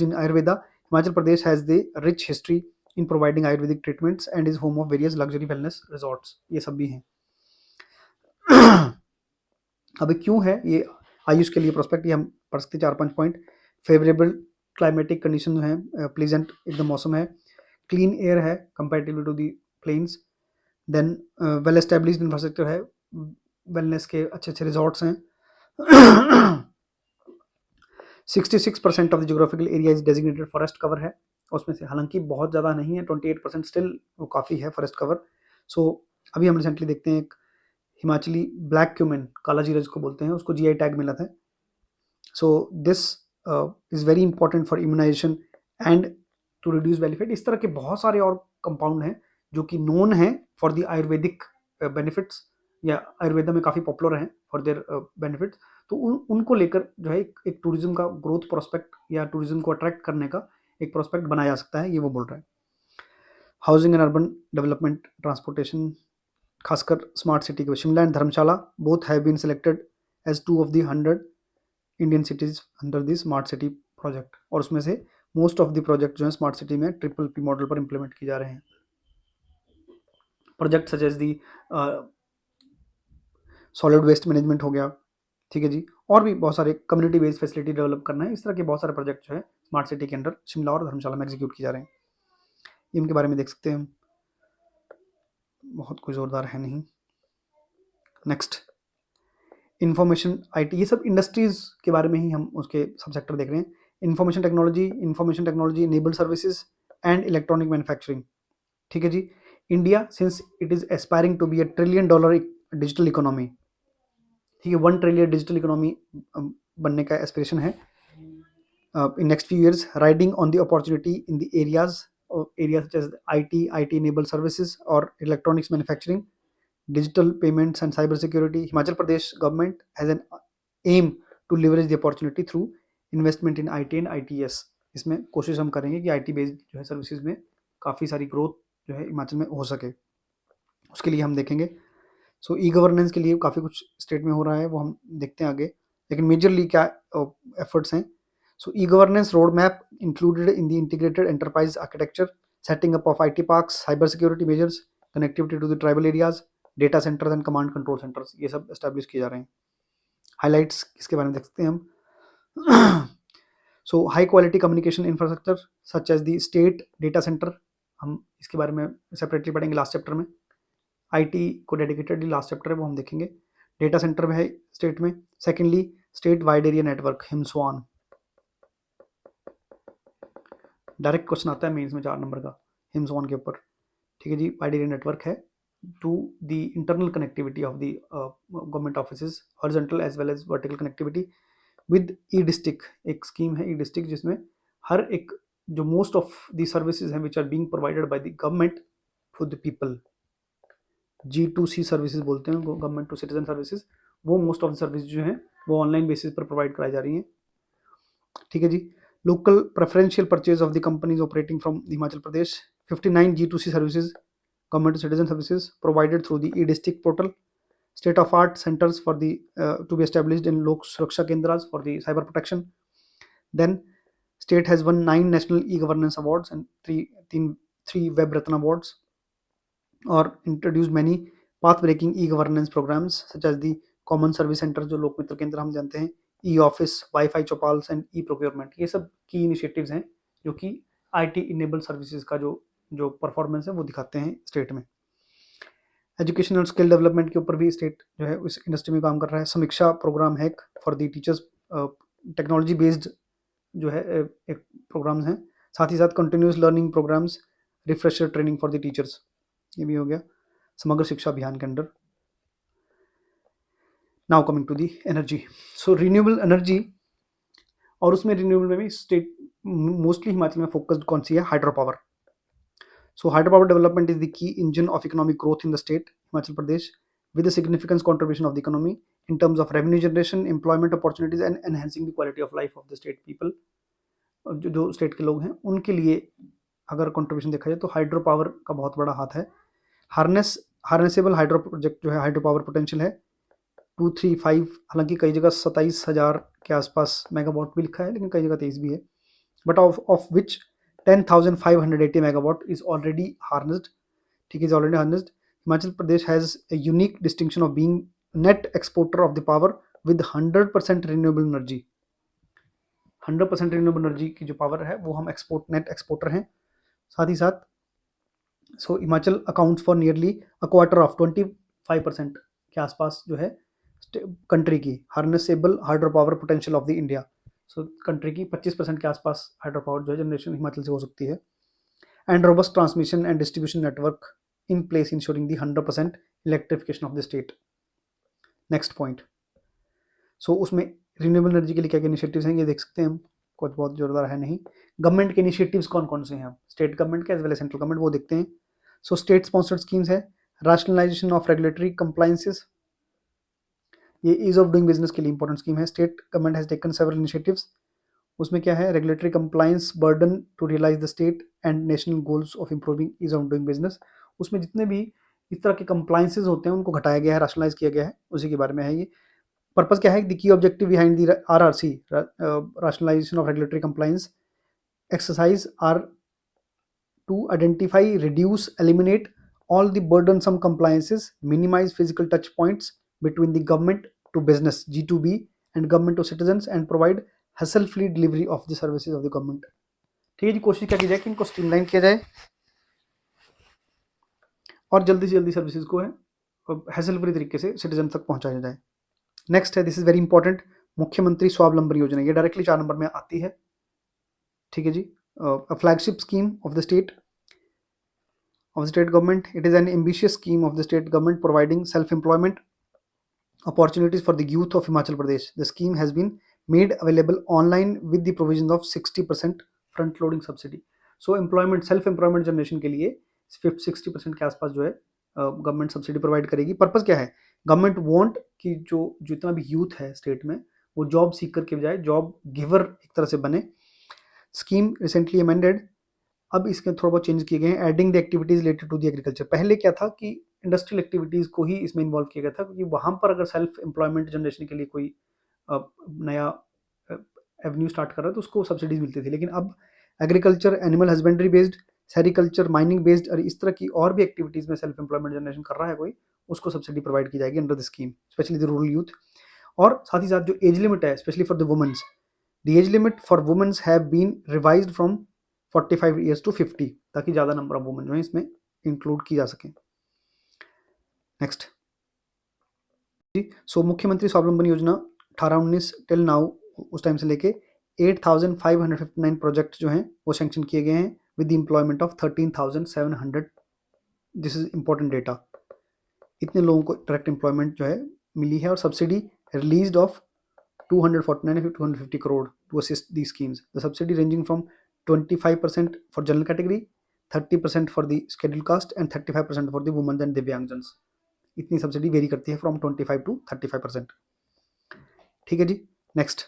in Ayurveda. Himachal Pradesh has the rich history in providing Ayurvedic treatments and is home of various luxury wellness resorts. ये सब भी हैं। अब क्यों है ये आयुष के लिए प्रोस्पेक्ट, ये हम पढ़ सकते 4-5 पॉइंट। फेवरेबल क्लाइमेटिक कंडीशन है, प्लीजेंट एकदम मौसम है, क्लीन एयर है comparatively to the plains, then well established infrastructure है, वेलनेस के अच्छे अच्छे रिजॉर्ट्स हैं। 66% of the geographical area is designated forest cover है, उसमें से हालांकि बहुत ज़्यादा नहीं है, 28% स्टिल वो काफ़ी है फॉरेस्ट कवर। सो अभी हम रिसेंटली देखते हैं एक हिमाचली ब्लैक क्यूमिन, काला जीरा को बोलते हैं, उसको जीआई टैग मिला था। So this is very important for immunisation and to reduce benefit. इस तरह के बहुत सारे और कंपाउंड हैं जो कि नोन है फॉर द आयुर्वेदिक बेनिफिट्स, या आयुर्वेदा में काफ़ी पॉपुलर हैं फॉर देयर बेनिफिट्स। तो उनको लेकर जो है एक टूरिज्म का ग्रोथ प्रोस्पेक्ट या टूरिज्म को अट्रैक्ट करने का एक प्रोस्पेक्ट बनाया जा सकता है, ये वो बोल रहा है। Housing and urban development, transportation, खासकर स्मार्ट सिटी के Shimla and Dharamshala both have been selected as 2 of the 100 Indian cities under the smart city project, और उसमें से मोस्ट ऑफ द प्रोजेक्ट जो है स्मार्ट सिटी में ट्रिपल पी मॉडल पर implement किए जा रहे हैं। Project such as the solid waste management हो गया, ठीक है जी, और भी बहुत सारे कम्युनिटी बेस्ड फैसिलिटी डेवलप करना है, इस तरह के बहुत सारे प्रोजेक्ट जो है स्मार्ट सिटी के अंडर शिमला और धर्मशाला में एग्जीक्यूट किए जा रहे हैं। इनके बारे में देख सकते हैं हम, बहुत कोई जोरदार है नहीं। नेक्स्ट, इंफॉर्मेशन आईटी, ये सब इंडस्ट्रीज के बारे में ही हम उसके सब सेक्टर देख रहे हैं। Information technology enabled services and electronic manufacturing, ठीक है जी। India since it is aspiring to be $1 trillion digital economy, ठीक है, 1 ट्रिलियन डिजिटल इकोनॉमी बनने का एस्पिरेशन है in next few years, riding on the opportunity in the areas such as IT enabled services or electronics manufacturing, digital payments and cyber security. Himachal Pradesh government has an aim to leverage the opportunity through investment in IT and ITS. इसमें कोशिश हम करेंगे कि IT based जो है services में काफ़ी सारी ग्रोथ जो है हिमाचल में हो सके, उसके लिए हम देखेंगे। सो ई गवर्नेंस के लिए काफ़ी कुछ स्टेट में हो रहा है, वो हम देखते हैं आगे, लेकिन मेजरली क्या एफर्ट्स हैं। So e-governance roadmap included in the integrated enterprise architecture, setting up of IT parks, cyber security measures, connectivity to the tribal areas, data centers and command control centers, ये सब establish किए जा रहे हैं। Highlights इसके बारे में देख सकते हैं हम। So high quality communication infrastructure such as the state data center, हम इसके बारे में separately पढ़ेंगे लास्ट चैप्टर में। IT को डेडिकेटेडली लास्ट चैप्टर है वो हम देखेंगे। डेटा सेंटर में है स्टेट में। Secondly state wide area network Himswan, direct question आता है मेंस में 4 नंबर का हिमस्वान के ऊपर, ठीक है जी। वाइड एरिया नेटवर्क है to the internal connectivity of the government offices, horizontal as well as vertical connectivity with E district. एक स्कीम है ई डिस्ट्रिक्ट जिसमें हर एक जो मोस्ट ऑफ द सर्विसेज हैं which are being provided by the government for the people, G2C services बोलते हैं government to citizen services, वो most of the service जो हैं वो ऑनलाइन बेसिस पर प्रोवाइड कराई जा रही हैं, ठीक है जी। Local preferential purchase of the companies operating from Himachal Pradesh, 59 G2C services, government to citizen services provided through the e-district portal, state of art centers for the to be established in Lok Suraksha Kendras for the cyber protection. Then state has won 9 national e-governance awards and 3 Web Ratna awards, or introduced many path breaking e-governance programs such as the common service center जो लोक मित्र केंद्र हम जानते हैं, e office, wifi चौपाल्स and e procurement, ये सब की इनिशिएटिव्स हैं जो कि आईटी इनेबल सर्विसेज का जो परफॉर्मेंस है वो दिखाते हैं स्टेट में। एजुकेशन और स्किल डेवलपमेंट के ऊपर भी स्टेट जो है उस इंडस्ट्री में काम कर रहा है। Samiksha programme hack for the teachers, technology based जो है एक प्रोग्राम्स हैं, साथ ही साथ continuous learning programmes, refresher training for the teachers, ये भी हो गया समग्र शिक्षा अभियान के under. Now coming to the energy, so renewable energy, और उसमें रिन्यूएबल में भी स्टेट मोस्टली हिमाचल में फोकस्ड कौन सी है, hydro power. So hydro power development is the key engine of economic growth in the state Himachal Pradesh with a significant contribution of the economy in terms of revenue generation, employment opportunities and enhancing the quality of life of the state people। जो state के लोग हैं उनके लिए अगर contribution देखा जाए तो हाइड्रो पावर का बहुत बड़ा हाथ है। हार्नेसेबल हाइड्रो प्रोजेक्ट जो है हाइड्रो पावर पोटेंशियल है 235, हालांकि कई जगह 27,000 के आसपास मेगावाट भी लिखा है, लेकिन कई जगह 23 भी है, but of which 10,580 megawatt is already harnessed, ठीक है, is already harnessed. Himachal Pradesh has a unique distinction of being net exporter of the power with 100% renewable energy. 100% renewable energy की जो पावर है वो हम नेट एक्सपोर्टर हैं। साथ ही साथ so Himachal accounts for nearly a quarter of 25% के आसपास जो है कंट्री की harnessable hydro power potential of the India. So country की 25% के आसपास हाइड्रो पावर जो है जनरेशन हिमाचल से हो सकती है। And robust transmission and distribution network in place ensuring the 100% electrification of the state. Next point, so उसमें रिन्यूएबल एनर्जी के लिए क्या क्या इनिशिएटिव्स हैं ये देख सकते हैं हम, कुछ बहुत जोरदार है नहीं। गवर्नमेंट के इनिशिएटिव्स कौन कौन से हैं, स्टेट गवर्नमेंट के as well as central government, वो देखते हैं। सो स्टेट स्पॉन्सर्ड स्कीम्स है, रैशनलाइजेशन ऑफ रेगुलेटरी कंप्लायंसेस, ये ईज ऑफ डूइंग बिजनेस के लिए इंपॉर्टेंट स्कीम है। State government has taken several initiatives, उसमें क्या है, regulatory compliance burden to realise the state and national goals of improving ease of doing business. उसमें जितने भी इस तरह के कंप्लाइंसेज होते हैं उनको घटाया गया है, राशनलाइज किया गया है, उसी के बारे में है ये। पर्पस क्या है, द की objective behind the RRC, rationalisation of regulatory compliance exercise are to identify, reduce, eliminate all the burdensome compliances, minimize physical touch points between the government to business G2B and government to citizens, and provide hassle-free delivery of the services of the government। ठीक है जी, कोशिश क्या की जाए कि इनको streamline किया जाए और जल्दी से जल्दी सर्विसेज को है हैसल फ्री तरीके से सिटीजन तक पहुंचाया जाए। नेक्स्ट है, दिस इज वेरी इंपॉर्टेंट, मुख्यमंत्री स्वावलंबन योजना, ये डायरेक्टली 4 नंबर में आती है। ठीक है जी, a flagship scheme of the state government. It is an ambitious scheme of the state government providing self-employment opportunities for the youth of Himachal Pradesh. The scheme has been made available online with the provisions of 60% front loading subsidy. So employment, self employment generation के लिए 60% के आसपास जो है government subsidy provide करेगी। Purpose क्या है, government want कि जो जितना भी यूथ है स्टेट में वो जॉब सीकर के बजाय जॉब गिवर एक तरह से बने। स्कीम रिसेंटली अमेंडेड, अब इसके थोड़ा बहुत चेंज किए गए हैं। Adding the activities related to the agriculture, पहले क्या था कि इंडस्ट्रियल एक्टिविटीज को ही इसमें इन्वॉल्व किया गया था, क्योंकि वहां पर अगर सेल्फ एम्प्लॉयमेंट जनरेशन के लिए कोई नया एवेन्यू स्टार्ट कर रहा है तो उसको सब्सिडीज मिलती थी। लेकिन अब agriculture, animal husbandry based, sericulture, mining based और इस तरह की और भी एक्टिविटीज में सेल्फ एम्प्लॉयमेंट जनरेशन कर रहा है कोई, उसको सब्सिडी प्रोवाइड की जाएगी under the scheme, specially the rural youth. और साथ ही साथ जो एज लिमिट है specially for the womens, the age limit for womens have been revised from 45 years to 50, ताकि ज़्यादा नंबर ऑफ वुमेन जो है इसमें इंक्लूड की जा सके। नेक्स्ट जी, सो मुख्यमंत्री स्वावलंबन योजना 18-19 टिल नाउ, उस टाइम से लेके 8,559 प्रोजेक्ट जो हैं वो सैंक्शन किए गए हैं with the employment of 13,700। This is important data, इतने लोगों को डायरेक्ट एम्प्लॉयमेंट जो है मिली है। और subsidy released of 249 crore to assist these schemes. The subsidy ranging from 25% for general category, 30% for the scheduled caste and 35% for the women and दिव्यांगजन्स। इतनी subsidy very करती है फ्रॉम 25 to 35%। ठीक है जी, नेक्स्ट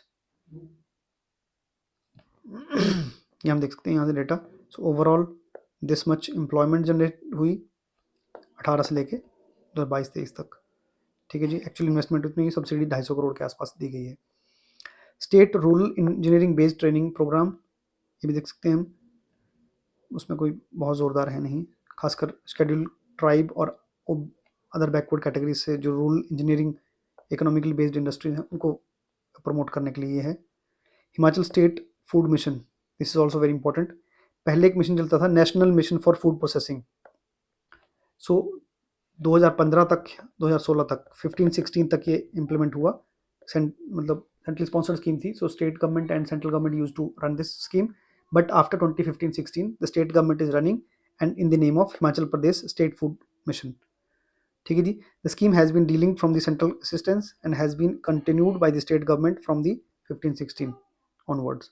ये हम देख सकते हैं यहाँ से data. So overall this much employment generate हुई 18 से लेके 2022-23 तक। ठीक है जी, एक्चुअल इन्वेस्टमेंट उतनी, सब्सिडी 250 करोड़ के आसपास दी गई है। State rural engineering based training programme, ये भी देख सकते हैं हम, उसमें कोई बहुत ज़ोरदार है नहीं, खासकर शेड्यूल ट्राइब और अदर बैकवर्ड कैटेगरीज से जो rural engineering economically based industries हैं उनको प्रमोट करने के लिए है। Himachal state food mission, this is also very important. पहले एक मिशन चलता था national mission for food processing, so 2015 तक 2016 तक 15-16 तक ये इम्प्लीमेंट हुआ, मतलब सेंट्रल स्पॉन्सर्ड स्कीम थी। So state government and central government use to run this scheme, but after 2015-16 the state government is running and in the name of Himachal Pradesh state food mission. ठीक है जी, the scheme has been dealing from the central assistance and has been continued by the state government from the 15-16 onwards.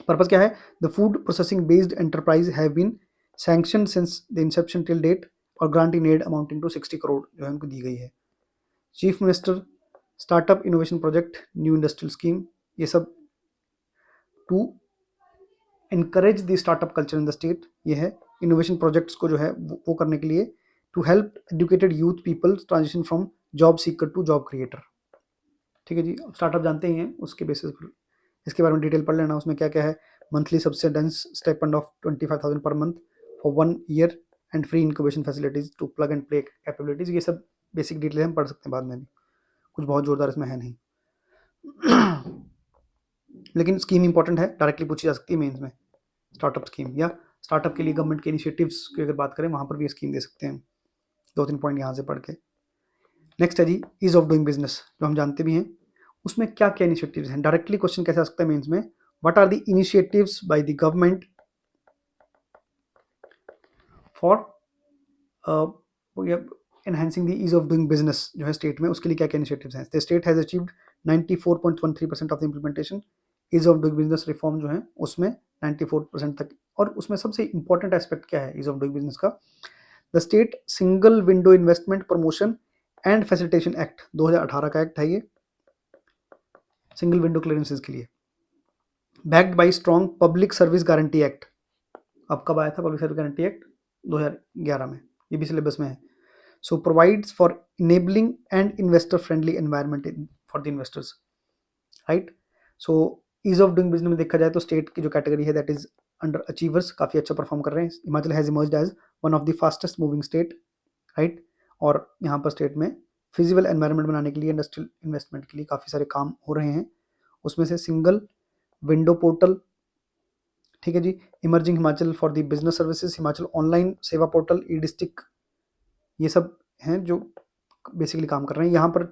Purpose क्या है, the food processing based enterprise have been sanction since the Inception till date और granting aid amounting to 60 crore जो है उनको दी गई है। Chief minister startup innovation project, new industrial scheme, ये सब to encourage the startup culture in the state, ये है इनोवेशन प्रोजेक्ट्स को जो है वो करने के लिए, to help educated youth people transition from job seeker to job creator. ठीक है जी, स्टार्टअप जानते ही हैं, उसके बेसिस पर इसके बारे में डिटेल पढ़ लेना, उसमें क्या क्या है। Monthly subsidise stipend of 25,000 per month for 1 year and free incubation facilities to plug and play capabilities, ये सब बेसिक डिटेल हम पढ़ सकते हैं बाद में भी, कुछ बहुत जोरदार इसमें है नहीं। लेकिन स्कीम इंपॉर्टेंट है, डायरेक्टली पूछी जा सकती है मेंस में, स्टार्टअप स्कीम या स्टार्टअप के लिए गवर्नमेंट के इनिशिएटिव्स की अगर बात करें वहाँ पर भी स्कीम दे सकते हैं। 2-3 पॉइंट यहाँ से पढ़ के। नेक्स्ट है जी, ईज ऑफ डूइंग बिजनेस, जो हम जानते भी हैं, उसमें क्या क्या इनिशिएटिव्स हैं। डायरेक्टली क्वेश्चन कैसे आ सकता है मेंस में, what are the initiatives by the government for enhancing the ease of doing business जो है स्टेट में, उसके लिए क्या क्या इनिशिएटिव्स हैं। The state has achieved 94.13% of the implementation, ease of doing business reform जो है उसमें 94% तक। और उसमें सबसे इंपॉर्टेंट एस्पेक्ट क्या है ईज ऑफ डूइंग बिजनेस का, the state single window investment promotion and facilitation act 2018 का एक्ट है ये, सिंगल विंडो क्लियरेंसेज के लिए। Backed by strong public service guarantee act, अब कब आया था पब्लिक सर्विस गारंटी एक्ट, 2011 में, ये भी सिलेबस में है। So provides for enabling and investor friendly environment for the investors, right? So ease of doing business में देखा जाए तो स्टेट की जो कैटेगरी है दैट इज अंडर अचीवर्स काफ़ी अच्छा परफॉर्म कर रहे हैं. Himachal has emerged as one of the fastest moving state, right. और यहाँ पर स्टेट में फिजिबल एनवायरनमेंट बनाने के लिए इंडस्ट्रियल इन्वेस्टमेंट के लिए काफ़ी सारे काम हो रहे हैं. उसमें से सिंगल विंडो पोर्टल, ठीक है जी, emerging Himachal for the business services, Himachal online Seva portal, e district, ये सब हैं जो बेसिकली काम कर रहे हैं. यहाँ पर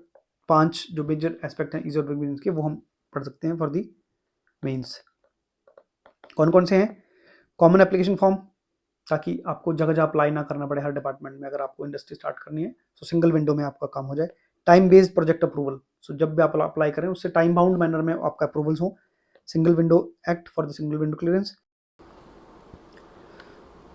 5 जो मेजर एस्पेक्ट हैं ईज ऑफ डूइंग बिजनेस के वो हम पढ़ सकते हैं फॉर दी मेंस. कौन कौन से हैं? कॉमन एप्लीकेशन फॉर्म, ताकि आपको जगह जगह अप्लाई ना करना पड़े हर डिपार्टमेंट में. अगर आपको इंडस्ट्री स्टार्ट करनी है तो सिंगल विंडो में आपका काम हो जाए. टाइम बेस्ड प्रोजेक्ट अप्रूवल, सो जब भी आप अप्लाई करें उससे टाइम बाउंड मैनर में आपका अप्रूवल्स हो. Single window act for the single window clearance.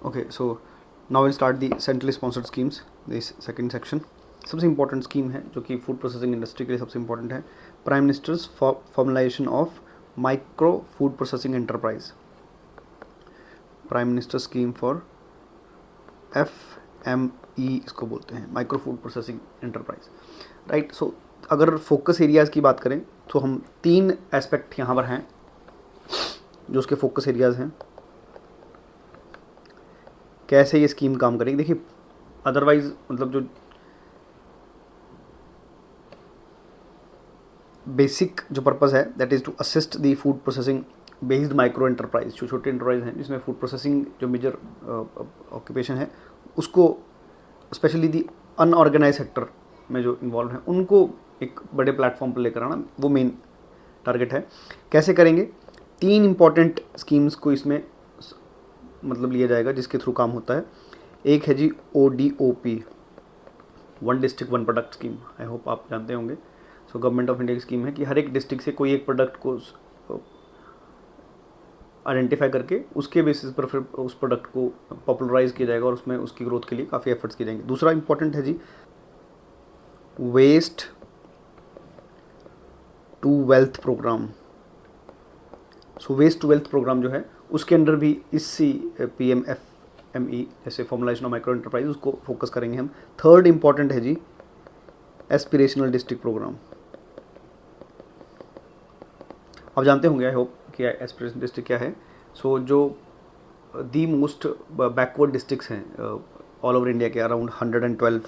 Okay, so now will start the centrally sponsored schemes, this second section. सबसे इंपॉर्टेंट स्कीम है जो कि फूड प्रोसेसिंग इंडस्ट्री के लिए सबसे इंपॉर्टेंट है, prime minister's formalisation of micro food processing enterprise. Prime minister scheme for FME इसको बोलते हैं, micro food processing enterprise, right. So अगर फोकस एरियाज़ की बात करें तो हम 3 एस्पेक्ट यहाँ पर हैं जो उसके फोकस एरियाज़ हैं. कैसे ये स्कीम काम करेगी देखिए, अदरवाइज मतलब जो बेसिक जो पर्पज़ है that is to assist the food processing based micro enterprise, जो छोटे एंटरप्राइज हैं जिसमें फूड प्रोसेसिंग जो मेजर ऑक्यूपेशन है उसको, स्पेशली दी अनऑर्गेनाइज सेक्टर में जो इन्वॉल्व हैं उनको एक बड़े प्लेटफॉर्म पर लेकर आना, वो मेन टारगेट है. कैसे करेंगे? 3 इंपॉर्टेंट स्कीम्स को इसमें मतलब लिया जाएगा जिसके थ्रू काम होता है. एक है जी ODOP, one district one product scheme. आई होप आप जानते होंगे. सो गवर्नमेंट ऑफ इंडिया की स्कीम है कि हर एक डिस्ट्रिक्ट से कोई एक प्रोडक्ट को आइडेंटिफाई करके उसके बेसिस पर फिर उस प्रोडक्ट को पॉपुलराइज किया जाएगा और उसमें उसकी ग्रोथ के लिए काफ़ी एफर्ट्स किए जाएंगे. दूसरा इंपॉर्टेंट है जी waste to wealth programme. So waste to wealth programme जो है उसके अंडर भी इसी PMFME जैसे फॉर्मुलाइजेशन ऑफ माइक्रो एंटरप्राइज उसको फोकस करेंगे हम. थर्ड इंपॉर्टेंट है जी एस्पिरेशनल डिस्ट्रिक्ट प्रोग्राम. आप जानते होंगे आई होप कि एस्पिरेशनल डिस्ट्रिक्ट क्या है. सो जो दी मोस्ट बैकवर्ड डिस्ट्रिक्ट्स हैं ऑल ओवर इंडिया के, अराउंड 112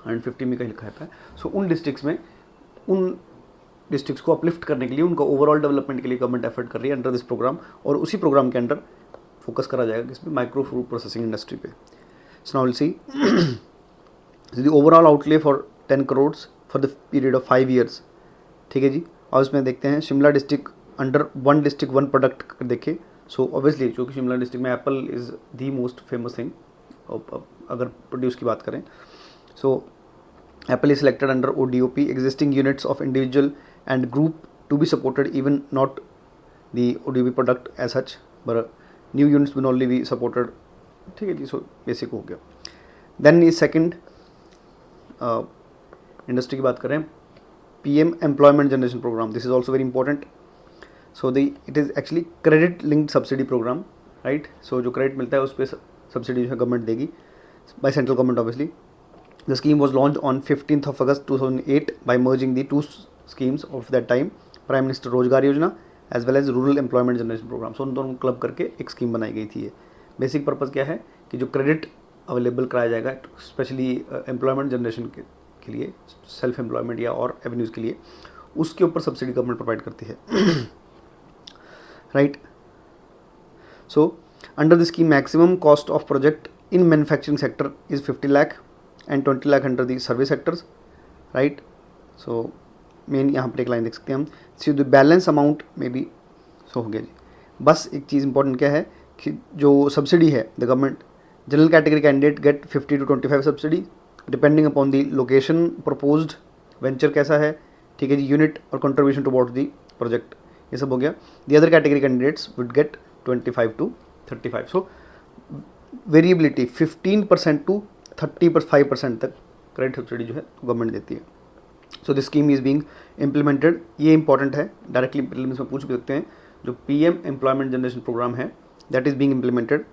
150 में कहीं लिखा है. सो उन डिस्ट्रिक्ट्स में उन डिस्ट्रिक्ट्स को अपलिफ्ट करने के लिए, उनका ओवरऑल डेवलपमेंट के लिए गवर्नमेंट एफर्ट कर रही है अंडर दिस प्रोग्राम. और उसी प्रोग्राम के अंडर फोकस करा जाएगा किसमें? माइक्रो फूड प्रोसेसिंग इंडस्ट्री पे. So now will see the overall outlay for 10 crore for the period of 5 years. ठीक है जी. और उसमें देखते हैं Shimla district under one district one product देखे. सो ऑब्वियसली क्योंकि शिमला डिस्ट्रिक्ट में apple is the most famous thing अगर प्रोड्यूस की बात करें. So apple is selected under ODOP, existing units of individual and group to be supported, even not the ODOP product as such but new units will only be supported. ठीक है जी. So basic हो गया. Then is second industry की बात करें, PM employment generation programme. This is also very important. So it is actually credit linked subsidy programme, right. So जो credit मिलता है उस पर सब्सिडी जो है गवर्नमेंट देगी by central government obviously. The scheme was launch on 15th of August 2008 by merging the 2 schemes of that time, prime minister Rozgar Yojana as well as rural employment generation programme. So उन दोनों club करके एक scheme बनाई गई थी. ये basic purpose क्या है कि जो क्रेडिट अवेलेबल कराया जाएगा स्पेशली एम्प्लॉयमेंट जनरेशन के लिए, सेल्फ एम्प्लॉयमेंट या और एवेन्यूज़ के लिए, उसके ऊपर सब्सिडी गवर्नमेंट प्रोवाइड करती है, right. So under the scheme maximum cost of project in manufacturing sector is 50 lakh and 20 lakh under the service sectors, right. So main यहाँ पर एक लाइन देख सकते हैं हम. सो द बैलेंस अमाउंट में भी सो हो गया जी. बस एक चीज़ इंपॉर्टेंट क्या है कि जो सब्सिडी है the government general category candidate get 50 to 25 subsidy depending upon the location, proposed venture कैसा है, ठीक है जी, यूनिट और कंट्रीब्यूशन टुवर्ड्स दी प्रोजेक्ट, ये सब हो गया. The other category candidates would get 25 to 35. So variability 15% to 35% तक क्रेडिट सब्सिडी जो है गवर्नमेंट देती है. So this scheme is being implemented. ये इंपॉर्टेंट है, डायरेक्टली प्रीलिम्स में पूछ भी सकते हैं. जो PM एम्प्लॉयमेंट जनरेशन प्रोग्राम है that is being implemented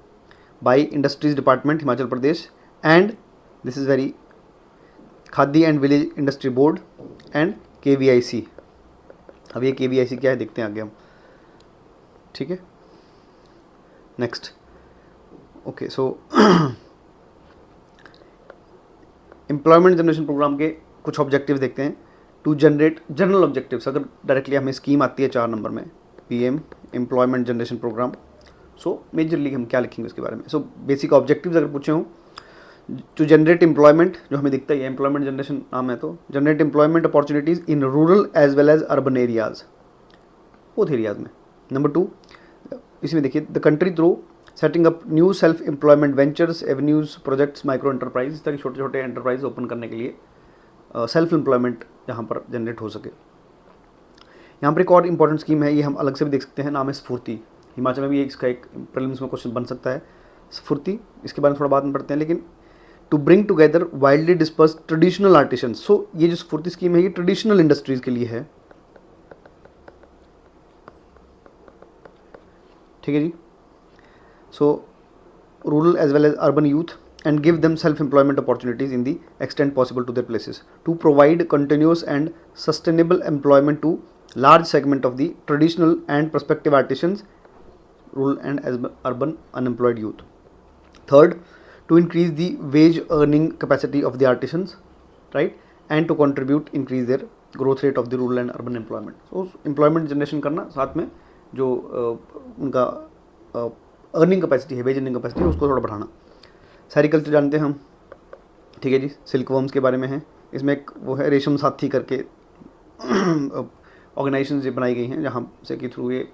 by industries department Himachal Pradesh and this is very khadi and village industry board and KVIC. अब ये KVIC क्या है देखते हैं आगे हम. ठीक है, next. Okay, so employment generation program के कुछ ऑब्जेक्टिव्स देखते हैं. टू जनरेट जनरल ऑब्जेक्टिव्स, अगर डायरेक्टली हमें स्कीम आती है 4 नंबर में, PM employment generation programme. So majorly हम क्या लिखेंगे उसके बारे में. सो बेसिक ऑब्जेक्टिव्स अगर पूछे हों, टू जनरेट एम्प्लॉयमेंट, जो हमें दिखता ही है एम्प्लॉयमेंट जनरेशन नाम है, तो generate employment opportunities in rural as well as urban areas, both areas में. नंबर 2, इसमें देखिए, the country through setting up new self employment ventures, avenues, projects, micro enterprise, इस तरह छोटे छोटे एंटरप्राइज ओपन करने के लिए सेल्फ एम्प्लॉयमेंट यहाँ पर जनरेट हो सके. यहाँ पर एक और इंपॉर्टेंट स्कीम है, ये हम अलग से भी देख सकते हैं, नाम है स्फूर्ति. हिमाचल में भी इसका एक प्रीलिम्स में क्वेश्चन बन सकता है, स्फूर्ति. इसके बारे में थोड़ा बाद में पढ़ते हैं, लेकिन to bring together widely disperse traditional artisans. So ये जो स्फूर्ति स्कीम है ये ट्रेडिशनल इंडस्ट्रीज़ के लिए है. ठीक है जी. So rural as well as urban youth and give them self-employment opportunities in the extent possible to their places, to provide continuous and sustainable employment to large segment of the traditional and prospective artisans, rural and urban unemployed youth. Third, to increase the wage earning capacity of the artisans, right, and to increase their growth rate of the rural and urban employment. So employment generation करना, साथ में जो उनका earning capacity है, veg earning capacity है, उसको थोड़ा बढ़ाना. सेरिकल्चर जानते हैं हम, ठीक है जी. सिल्क वर्म्स के बारे में है. इसमें एक वो है रेशम साथी करके ऑर्गेनाइजेशन बनाई गई हैं, जहाँ से कि थ्रू ये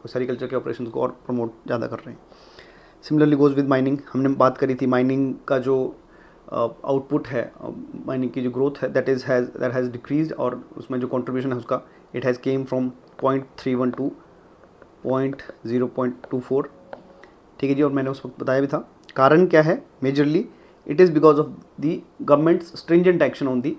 सेरिकल्चर के ऑपरेशंस को और प्रमोट ज़्यादा कर रहे हैं. Similarly goes with mining. हमने बात करी थी माइनिंग का जो आउटपुट है, माइनिंग की जो ग्रोथ है, दैट हैज़ डिक्रीज, और उसमें जो कॉन्ट्रीब्यूशन है उसका, it has came from 0.31 to 0.24. ठीक है जी. और मैंने उस वक्त बताया भी था कारण क्या है. Majorly it is because of the governments stringent action on the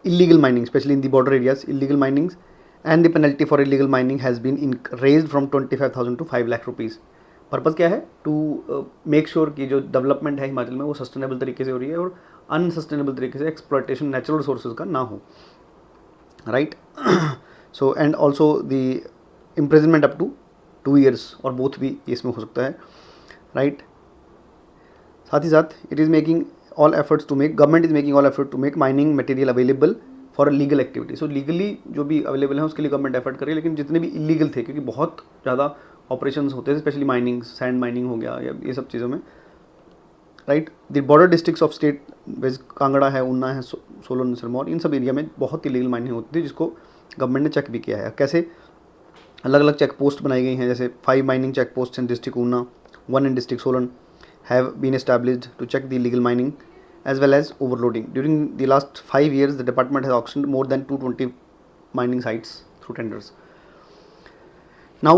illegal mining, especially in the border areas, illegal minings, and the penalty for illegal mining has been raised from 25,000 to 5 lakh rupees. Purpose क्या है, to make sure कि जो development है हिमाचल में वो sustainable तरीके से हो रही है और अनसस्टेनेबल तरीके से एक्सप्लॉयटेशन नेचुरल रिसोर्सेज का ना हो, right. So and also the imprisonment up to 2 years, और बोथ भी इसमें हो सकता है, राइट. साथ ही साथ it is making all efforts to make, government is making all effort to make mining material available for legal activity. So legally जो भी अवेलेबल है उसके लिए गवर्नमेंट एफर्ट कर रही है, लेकिन जितने भी इलीगल थे, क्योंकि बहुत ज़्यादा ऑपरेशंस होते हैं, स्पेशली माइनिंग, सैंड माइनिंग हो गया या ये सब चीज़ों में, right. The border districts of state, वैसे कांगड़ा है, ऊना है, सोलन, सिरमौर, इन सब एरिया में बहुत इलीगल माइनिंग होती थी, जिसको गवर्नमेंट ने चेक भी किया है. कैसे अलग अलग चेक पोस्ट बनाई गई हैं, जैसे 5 mining check post in district Una, 1 in district Solan have been established to check the illegal mining as well as overloading. During the last 5 years, the department has auctioned more than 220 mining sites through tenders. Now,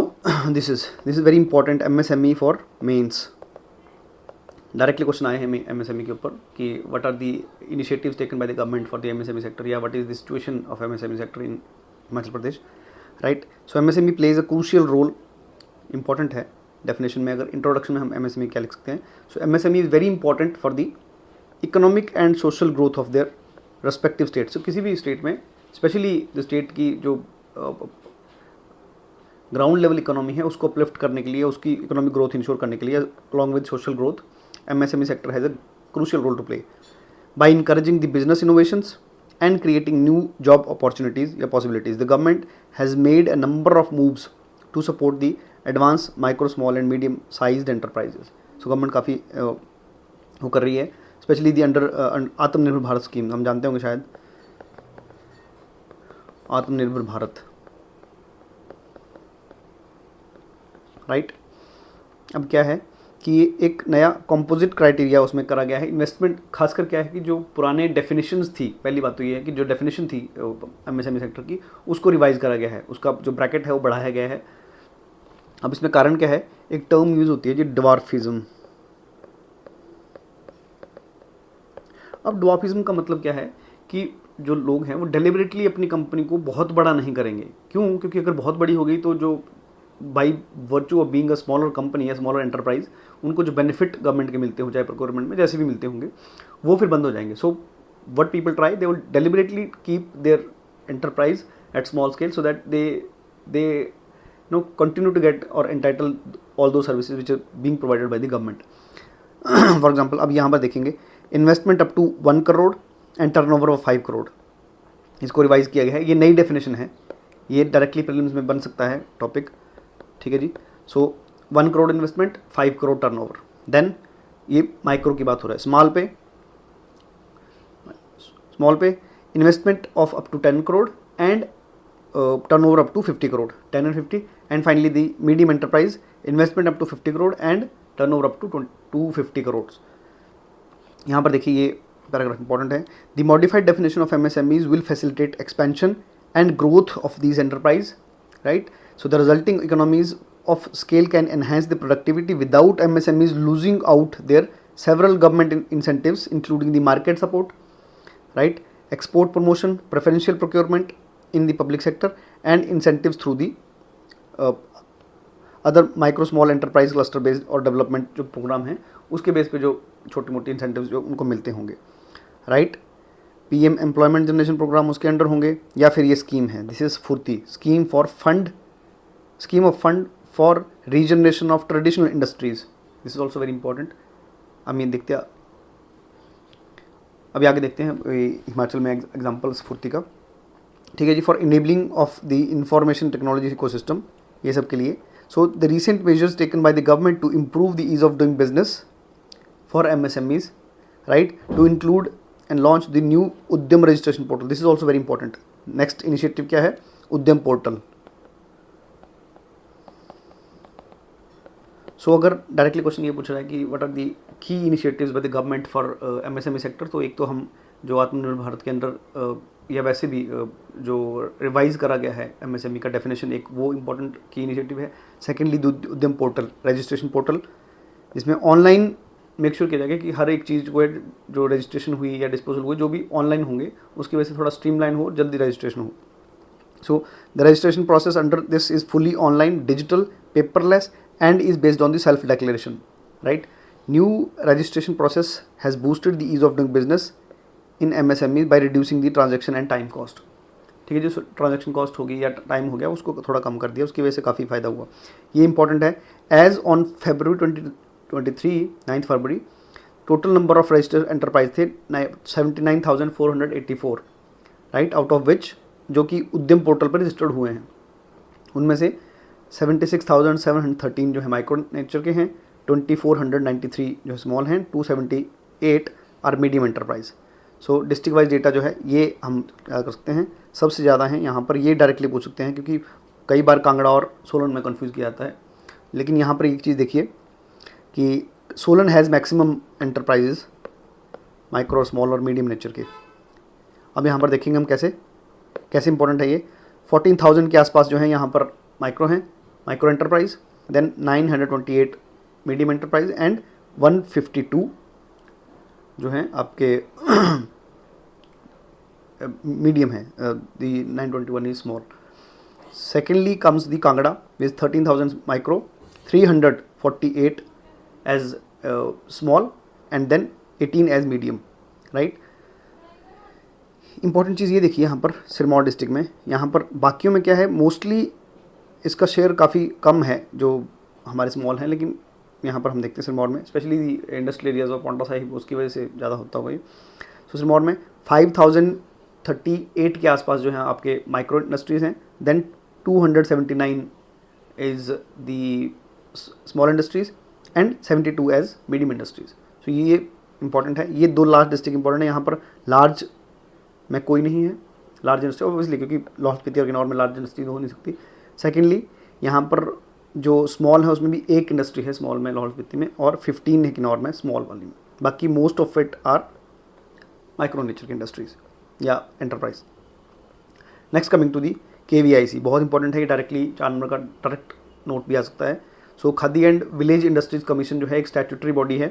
this is very important. MSME for mains. Directly question आए हैं MSME के ऊपर कि what are the initiatives taken by the government for the MSME sector, या what is the situation of MSME sector in Himachal Pradesh, right? So MSME plays a crucial role. Important है definition में. अगर introduction में हम MSME क्या लिख सकते हैं, so MSME is very important for the economic and social growth of their respective state. So किसी भी स्टेट में, स्पेशली द स्टेट की जो ग्राउंड लेवल इकोनॉमी है उसको अपलिफ्ट करने के लिए, उसकी इकोनॉमिक ग्रोथ इंश्योर करने के लिए, along with social growth, MSME sector has a crucial role to play by encouraging the business innovations and creating new job opportunities या possibilities. The government has made a number of moves to support the advanced micro, small and medium sized enterprises. So government काफ़ी वो कर रही है, specially the under आत्मनिर्भर Bharat scheme. हम जानते होंगे शायद आत्मनिर्भर भारत, राइट. अब क्या है कि एक नया कंपोजिट क्राइटेरिया उसमें करा गया है. इन्वेस्टमेंट खासकर क्या है कि जो पुराने डेफिनेशंस थी, पहली बात तो ये है कि जो डेफिनेशन थी MSME सेक्टर की, उसको रिवाइज करा गया है, उसका जो ब्रैकेट है वो बढ़ाया गया है. अब इसमें कारण क्या है, एक टर्म यूज़ होती है जी, ड्वार्फिज्म. अब ड्वार्फिज्म का मतलब क्या है कि जो लोग हैं वो डेलिबरेटली अपनी कंपनी को बहुत बड़ा नहीं करेंगे. क्यों? क्योंकि अगर बहुत बड़ी हो गई तो जो by virtue of being a smaller company या स्मॉलर एंटरप्राइज उनको जो बेनिफिट गवर्नमेंट के मिलते हो चाहे प्रोक्योरमेंट में जैसे भी मिलते होंगे वो फिर बंद हो जाएंगे. सो what people try, they will deliberately keep their enterprise at small scale so that they continue to get or entitle all those services which are being provided by the government. For example, अब यहाँ पर देखेंगे investment up to 1 crore and turnover of 5 crore. इसको रिवाइज किया गया है, ये नई डेफिनेशन है, ये डायरेक्टली प्रीलिम्स में बन सकता है टॉपिक. ठीक है जी. So 1 crore investment, 5 crore turnover. Then ये माइक्रो की बात हो रहा है. स्मॉल पे investment of up to 10 crore and turnover up to 50 crore, 10 and 50. And finally the medium enterprise investment up to 50 crore and turnover up to 250 crore. यहाँ पर देखिए ये पैराग्राफ इंपॉर्टेंट है. The modified definition of MSMEs will facilitate expansion and growth of these enterprise, right. So the resulting economies of scale can enhance the productivity without MSMEs losing out their several government incentives including the market support, right, export promotion, preferential procurement in the public sector and incentives through the other micro small enterprise cluster based और development जो programme है उसके base पे जो छोटी मोटी incentives जो उनको मिलते होंगे, right. PM employment generation program उसके अंडर होंगे या फिर ये स्कीम है, this is SFURTI scheme of fund for regeneration of traditional industries. This is also very important. देखते हैं अभी आगे देखते हैं हिमाचल में एग्जाम्पल स्फूर्ति का. ठीक है जी. For enabling of the information technology ecosystem, ये सब के लिए. So the recent measures taken by the government to improve the ease of doing business for MSMEs, right, to include and launch the new Udyam registration portal. This is also very important. Next initiative क्या है? उद्यम portal. सो अगर directly question ये पूछ रहा है कि what are दी की initiatives by the government for MSME sector, तो एक तो हम जो आत्मनिर्भर भारत के अंदर या वैसे भी जो रिवाइज करा गया है MSME का डेफिनेशन, एक वो इम्पोर्टेंट की इनिशिएटिव है. सेकेंडली उद्यम पोर्टल, रजिस्ट्रेशन पोर्टल, जिसमें ऑनलाइन मेक श्योर किया जाएगा कि हर एक चीज़ को जो रजिस्ट्रेशन हुई या डिस्पोजल हुई जो भी ऑनलाइन होंगे उसकी वजह से थोड़ा स्ट्रीमलाइन हो, जल्दी रजिस्ट्रेशन हो. So the registration process under this is fully online, digital, paperless and is based on the self declaration, right. New registration process has boosted the ease of doing business in MSME by reducing the transaction and time cost. ठीक है, जो transaction cost होगी या time हो गया उसको थोड़ा कम कर दिया, उसकी वजह से काफ़ी फ़ायदा हुआ. ये इंपॉर्टेंट है. एज ऑन February 2023, 9 फरवरी, total number of registered enterprise थे 79,484, राइट, आउट ऑफ विच जो कि उद्यम पोर्टल पर रजिस्टर्ड हुए हैं उनमें से 76,713 जो है माइक्रो नेचर के हैं, 2,493 जो स्मॉल हैं, 278 are medium enterprise. So district wise data जो है ये हम क्या कर सकते हैं, सबसे ज़्यादा हैं यहाँ पर, ये डायरेक्टली पूछ सकते हैं क्योंकि कई बार कांगड़ा और सोलन में कंफ्यूज किया जाता है. लेकिन यहाँ पर एक चीज़ देखिए कि Solan has maximum enterprises micro, small और मीडियम नेचर के. अब यहाँ पर देखेंगे हम कैसे इंपॉर्टेंट है ये. 14,000 के आसपास जो है यहाँ पर माइक्रो हैं, micro enterprise. Then 928 medium enterprise and 152 जो हैं आपके मीडियम है. The 921 is small. Secondly comes the Kangra with 13,000 micro, 348 as small and then 18 as medium, right. Important चीज़ ये देखिए यहाँ पर सिरमौर डिस्ट्रिक्ट में, यहाँ पर बाकियों में क्या है, मोस्टली इसका शेयर काफ़ी कम है जो हमारे स्मॉल हैं, लेकिन यहाँ पर हम देखते हैं सिरमौर में स्पेशली इंडस्ट्रियल एरियाज और पौंटा साहिब उसकी वजह से ज़्यादा होता होगा ये. सो सिरमौर में 5,038 के आसपास जो है आपके माइक्रो इंडस्ट्रीज़ हैं. Then 279 is the small industries and 72 as medium industries. So ये इंपॉर्टेंट है. ये दो लार्ज डिस्ट्रिक्ट इंपॉर्टेंट है. यहाँ पर लार्ज में कोई नहीं है, लार्ज इंडस्ट्री ऑब्वियसली, क्योंकि लाहौल स्पीति और किन्नौर में लार्ज इंडस्ट्री हो नहीं सकती. सेकेंडली यहाँ पर जो स्मॉल है उसमें भी एक इंडस्ट्री है स्मॉल में लाहौल स्पीति में, और 15 है किन्नौर में स्मॉल वाली में. बाकी most of it are micro nature की इंडस्ट्रीज या enterprise. Next coming to the KVIC, बहुत इंपॉर्टेंट है. ये डायरेक्टली 4 नंबर का डायरेक्ट नोट भी आ सकता है. So Khadi and village industries commission जो है एक स्टैट्यूटरी बॉडी है,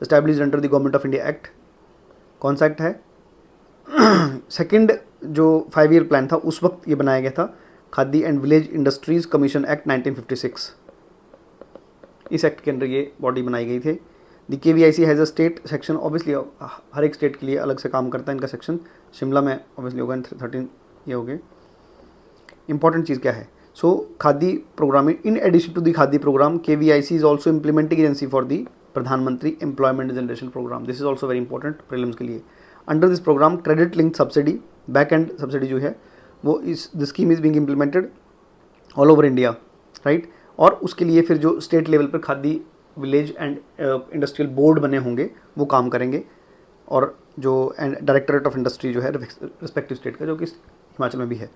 established under the government of India act. कौन सा एक्ट है? सेकेंड जो 5 ईयर प्लान था उस वक्त ये बनाया गया था. Khadi and village industries commission act 1956, इस एक्ट के अंदर ये बॉडी बनाई गई थी। The KVIC has a state section, obviously हर एक स्टेट के लिए अलग से काम करता है इनका सेक्शन। शिमला में ऑब्वियसली होगा 13 ये हो गए। इंपॉर्टेंट चीज़ क्या है? So Khadi programme, in addition to the Khadi programme KVIC is also implementing agency for the Pradhan Mantri employment generation programme. This is also very important prelims के लिए। Under this programme credit link subsidy, back end subsidy जो है वो इस the scheme is being implemented all over India, right. और उसके लिए फिर जो स्टेट लेवल पर Khadi village and industrial board बने होंगे वो काम करेंगे, और जो डायरेक्टरेट ऑफ इंडस्ट्री जो है रिस्पेक्टिव स्टेट का, जो कि हिमाचल में भी है।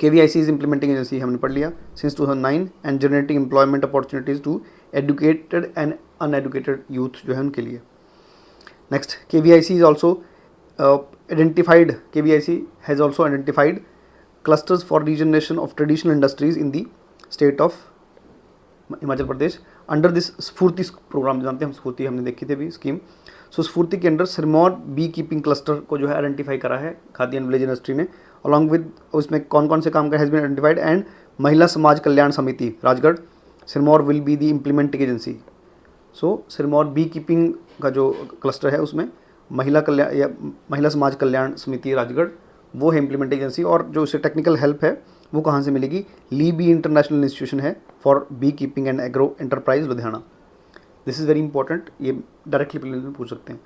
KVIC इज इम्प्लीमेंटिंग एजेंसी, हमने पढ़ लिया, since 2009 and generating employment opportunities to educated and uneducated youth जो है उनके लिए। Next, KVIC is also identified, KVIC has also identified clusters for regeneration of traditional industries in the state of Himachal Pradesh under this स्फूर्ति programme. जानते हैं हम स्फूर्ति, हमने देखी थी अभी स्कीम। सो स्फूर्ति के under Sirmaur bee keeping cluster को जो है आइडेंटिफाई करा है खादी एंड विलेज इंडस्ट्री ने, अलॉन्ग विद उसमें कौन कौन से काम का हैज़ बीन आइडेंटिफाइड। एंड महिला Samaj Kalyan Samiti Rajgarh Sirmaur will be the implementing agency. So Sirmaur bee keeping का जो क्लस्टर है उसमें महिला कल्याण या महिला समाज कल्याण समिति राजगढ़ वो है इम्प्लीमेंटिंग एजेंसी। और जो उसे टेक्निकल हेल्प है वो कहाँ से मिलेगी? ली बी इंटरनेशनल इंस्टीट्यूशन है for bee keeping and agro enterprise Ludhiana. This is very important, ये डायरेक्टली प्रीलिम्स में पूछ सकते हैं।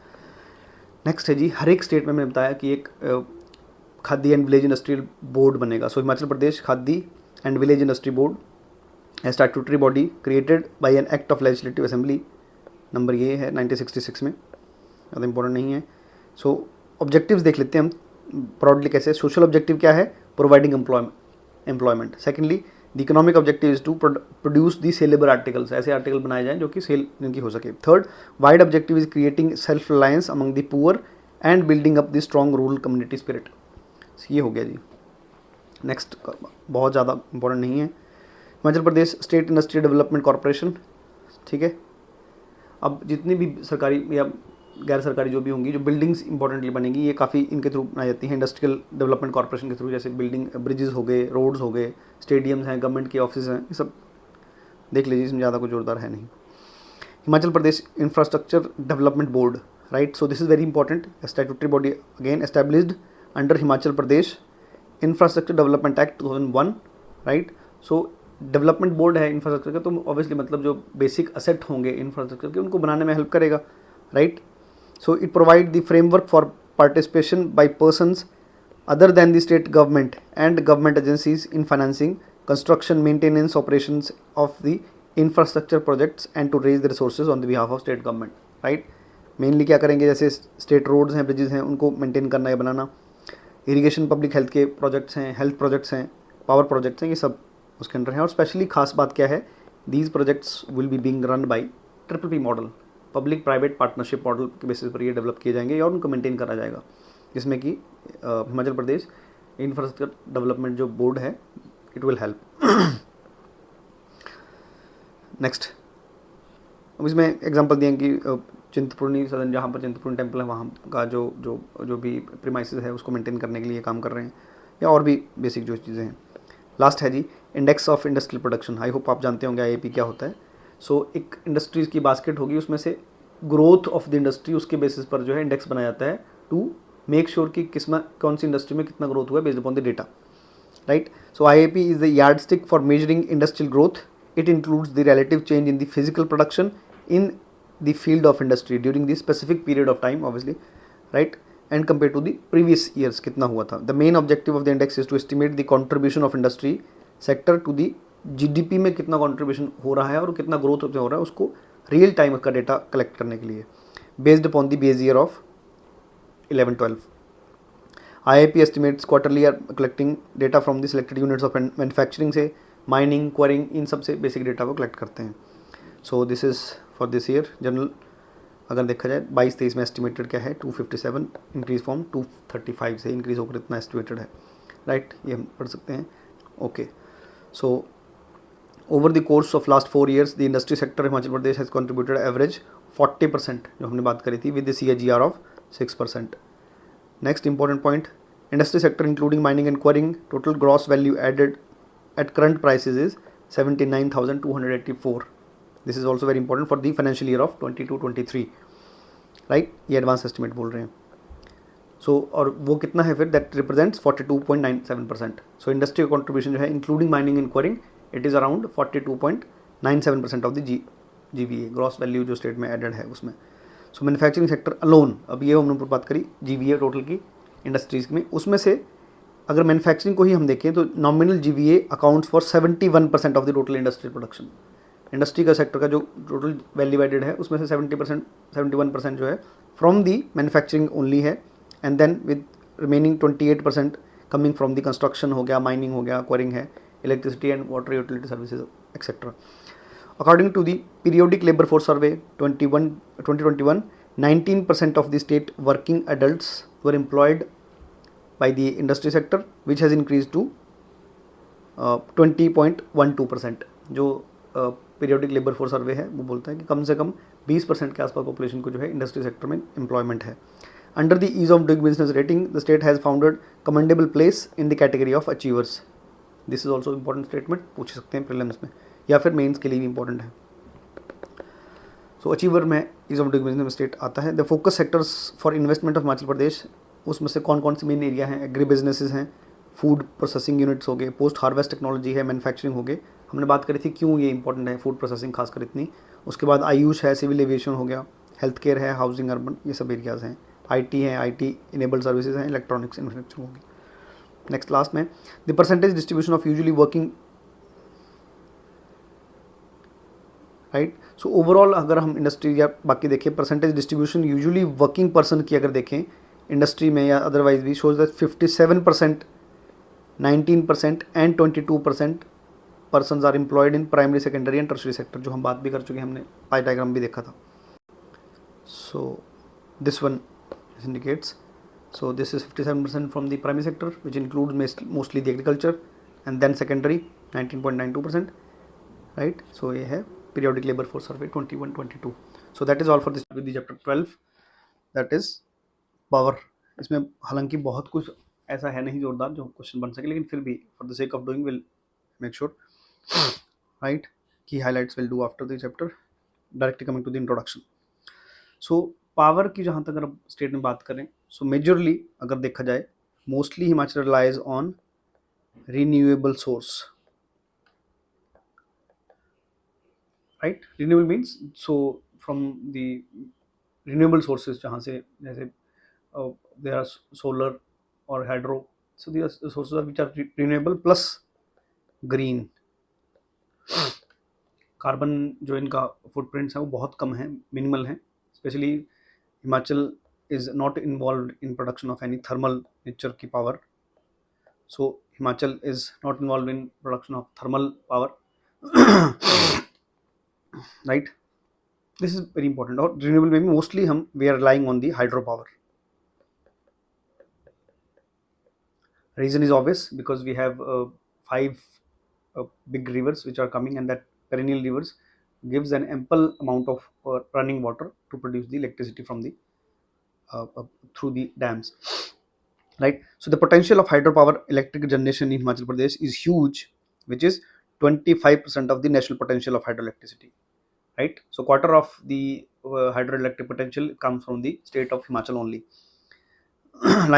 नेक्स्ट है जी, हर एक स्टेट में मैंने बताया कि एक Khadi and village industrial board बनेगा। So Himachal Pradesh Khadi and village industry board है statutory body created by an act of legislative assembly, number ये है 1966 में, ज़्यादा इंपॉर्टेंट नहीं है। सो ऑब्जेक्टिव्स देख लेते हैं हम ब्रॉडली कैसे। सोशल ऑब्जेक्टिव क्या है? Providing employment. Secondly, the economic objective is to produce the saleable articles, ऐसे आर्टिकल बनाए जाएं जो कि सेल जिनकी हो सके। Third, wide objective is creating self reliance among the poor and building up the strong rural community spirit. ये हो गया जी। नेक्स्ट बहुत ज़्यादा इंपॉर्टेंट नहीं है। Himachal Pradesh state industry development corporation, ठीक है। अब जितनी भी सरकारी या गैर सरकारी जो भी होंगी, जो बिल्डिंग्स इंपॉर्टेंटली बनेंगी, ये काफ़ी इनके थ्रू बनाई जाती हैं, इंडस्ट्रियल डेवलपमेंट कॉर्पोरेशन के थ्रू। जैसे बिल्डिंग ब्रिजेस हो गए, रोड्स हो गए, स्टेडियम्स हैं, गवर्नमेंट के ऑफिस हैं, ये सब देख लीजिए, इसमें ज़्यादा कुछ जोरदार है नहीं। Himachal Pradesh infrastructure development board, right. So this is very important, statutory body again established under Himachal Pradesh infrastructure development act 2001, right. So development board है इंफ्रास्ट्रक्चर का, तो ऑब्वियसली मतलब जो बेसिक असेट होंगे इंफ्रास्ट्रक्चर के उनको बनाने में हेल्प करेगा, right. So it provide the framework for participation by persons other than the state government and government agencies in financing, construction, maintenance, operations of the infrastructure projects and to raise the resources on the behalf of state government, right? Mainly क्या करेंगे, जैसे state roads हैं, bridges हैं, उनको maintain करना या बनाना, irrigation public health के projects हैं, हेल्थ प्रोजेक्ट्स हैं, पावर प्रोजेक्ट्स हैं, ये सब उसके अंदर हैं। और स्पेशली खास बात क्या है, these projects will be being run by PPP model, public private partnership model के बेसिस पर ये डेवलप किए जाएंगे और उनको मेंटेन करा जाएगा, जिसमें कि हिमाचल प्रदेश इंफ्रास्ट्रक्चर डेवलपमेंट जो बोर्ड है इट विल हेल्प। नेक्स्ट, अब इसमें एग्जांपल दिए कि चिंतपूर्णी सदन, जहाँ पर चिंतपूर्णी टेम्पल है, वहाँ का जो भी प्रीमाइसेस है उसको मेंटेन करने के लिए काम कर रहे हैं, या और भी बेसिक जो चीज़ें हैं। लास्ट है जी index of industrial production. I hope आप जानते होंगे IAP क्या होता है। सो एक इंडस्ट्रीज़ की बास्केट होगी, उसमें से ग्रोथ ऑफ द इंडस्ट्री उसके बेसिस पर जो है इंडेक्स बनाया जाता है टू मेक श्योर कि कौन सी इंडस्ट्री में कितना ग्रोथ हुआ है based upon the data, right. So IAP is the yardstick for measuring industrial growth. It includes the relative change in the physical production in the field of industry during the specific period of time, obviously, right, and compare to the previous years कितना हुआ था। The main objective of the index is to estimate the contribution of industry sector to the GDP में कितना contribution हो रहा है और कितना ग्रोथ हो रहा है, उसको रियल टाइम का डेटा कलेक्ट करने के लिए, based upon the base year of 11-12। IAP estimates quarterly are collecting data from the selected units of manufacturing से, माइनिंग, क्वारिंग, इन सब से बेसिक डेटा को कलेक्ट करते हैं। So this is for this year general. अगर देखा जाए 22-23 में एस्टिमेटेड क्या है 257, इंक्रीज फ्रॉम 235 से इंक्रीज होकर इतना एस्टिमेटेड है, राइट, ये हम पढ़ सकते हैं। Okay, so over the course of last 4 years the industry sector Himachal Pradesh has contributed average 40%, जो हमने बात करी थी, with the CAGR of 6%. Next important point, Industry sector including mining and quarrying, total gross value added at current prices is 79,284. This is also very important for the financial year of 22-23, right, ये advance estimate बोल रहे हैं. So और वो कितना है फिर, that represents 42.97%. So industry का कॉन्ट्रीब्यूशन जो है including mining and quarrying, it is around 42.97% of the GVA, gross value जो स्टेट में एडेड है उसमें. सो मैन्युफैक्चरिंग सेक्टर अलोन, अब ये हमने बात करी GVA टोटल की इंडस्ट्रीज़ में, उसमें से अगर मैन्युफैक्चरिंग को ही हम देखें तो nominal GVA accounts for 71% of the total industrial production. Industry का सेक्टर का जो टोटल वैल्यू एडेड है उसमें से 71% जो है फ्रॉम दी मैन्युफैक्चरिंग ओनली है, and then with remaining 28% coming from the construction हो गया, माइनिंग हो गया, क्वारिंग है, electricity and water utility services etcetera. According to the periodic labour force survey 2021, 19% of the state working adults were employed by the industry sector, which has increased to 20.12%. जो periodic labour force सर्वे है वो बोलता है कि कम से कम 20% के आसपास population को जो है इंडस्ट्री सेक्टर में एम्प्लॉयमेंट है. Under the ease of doing business rating, the state has founded commendable place in the category of achievers. This is also important statement, पूछ सकते हैं प्रीलिम्स में या फिर मेंस के लिए भी इंपॉर्टेंट है. सो अचीवर में ईज ऑफ डूइंग बिजनेस में स्टेट आता है. The focus sectors for investment of Himachal Pradesh, उसमें से कौन कौन से मेन एरिया हैं, एग्री बिजनेसेस हैं, फूड प्रोसेसिंग यूनिट्स हो गए, पोस्ट हार्वेस्ट टेक्नोलॉजी है, मैन्युफैक्चरिंग हो गए. हमने बात करी थी क्यों ये इंपॉर्टेंट है फूड प्रोसेसिंग खासकर इतनी. उसके बाद आयुष है, सिविल एविएशन हो गया, हेल्थ केयर है, हाउसिंग, अर्बन, ये सब एरियाज़ हैं. IT है, IT इनेबल्ड सर्विसेज हैं, इलेक्ट्रॉनिक्स मैन्युफैक्चरिंग होगी. नेक्स्ट लास्ट में the percentage distribution of usually working, right. So overall अगर हम इंडस्ट्री या बाकी देखें, percentage distribution usually working person की अगर देखें इंडस्ट्री में या अदरवाइज भी, shows that 57%, 19% and 22% persons are employed in primary, secondary and tertiary sector, जो हम बात भी कर चुके हैं, हमने पाई डायग्राम भी देखा था. So this one indicates, so this is 57% from the primary sector which include mostly the agriculture, and then secondary 19.92%, right. So ये है periodic labour force survey 21-22. So that is all for this with the chapter 12, that is power. इसमें हालांकि बहुत कुछ ऐसा है नहीं जोरदार जो क्वेश्चन बन सके, लेकिन फिर भी for the sake of doing will make sure, right, key highlights will do after the chapter. Directly coming to the introduction. So power की जहाँ तक अगर स्टेट में बात करें, सो मेजरली अगर देखा जाए, mostly Himachal relies on renewable source, right. Renewable means so from the renewable sources, जहाँ से जैसे there are solar or hydro, so these are sources of which are renewable plus green. Carbon जो इनका फुटप्रिंट्स है वो बहुत कम है, मिनिमल है. Specially Himachal is not involve in production of any thermal nature की power. So Himachal is not involve in production of thermal power, right. This is very important. और renewable में मोस्टली हम we are relying on the hydro power. Reason is obvious, because we have 5 big rivers which are coming, and that perennial rivers gives an ample amount of running water to produce the electricity from the through the dams, right. So the potential of hydropower electric generation in Himachal Pradesh is huge, which is 25% of the national potential of hydroelectricity, right. So quarter of the hydroelectric potential comes from the state of Himachal only,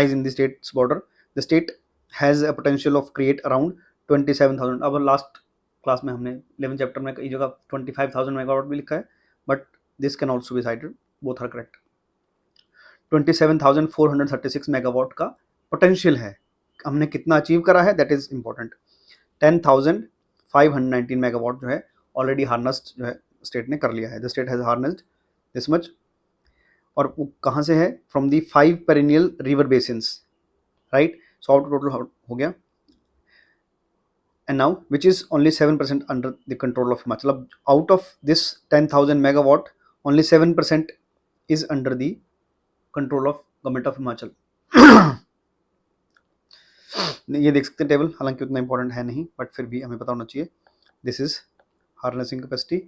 lies in the state's border. The state has a potential of create around 27,000. अब last class में हमने 11 chapter में कई जगह 25,000 megawatt भी लिखा है, but this can also be sided, both are correct. 27,436 megawatt का पोटेंशियल है. हमने कितना अचीव करा है, दैट इज इंपॉर्टेंट. 10,519 मेगावाट जो है ऑलरेडी हार्नेस्ड जो है स्टेट ने कर लिया है. The state has harnessed this much. और वो कहाँ से है, from the 5 perennial river basins, right. So out total हो गया, and now which is only 7% under the control of Himachal. Out of this 10,000 megawatt, only 7% is under the control of government of Himachal. ये देख सकते हैं table, हालांकि उतना important है नहीं, बट फिर भी हमें पता होना चाहिए. दिस इज हार्नेसिंग कैपेसिटी,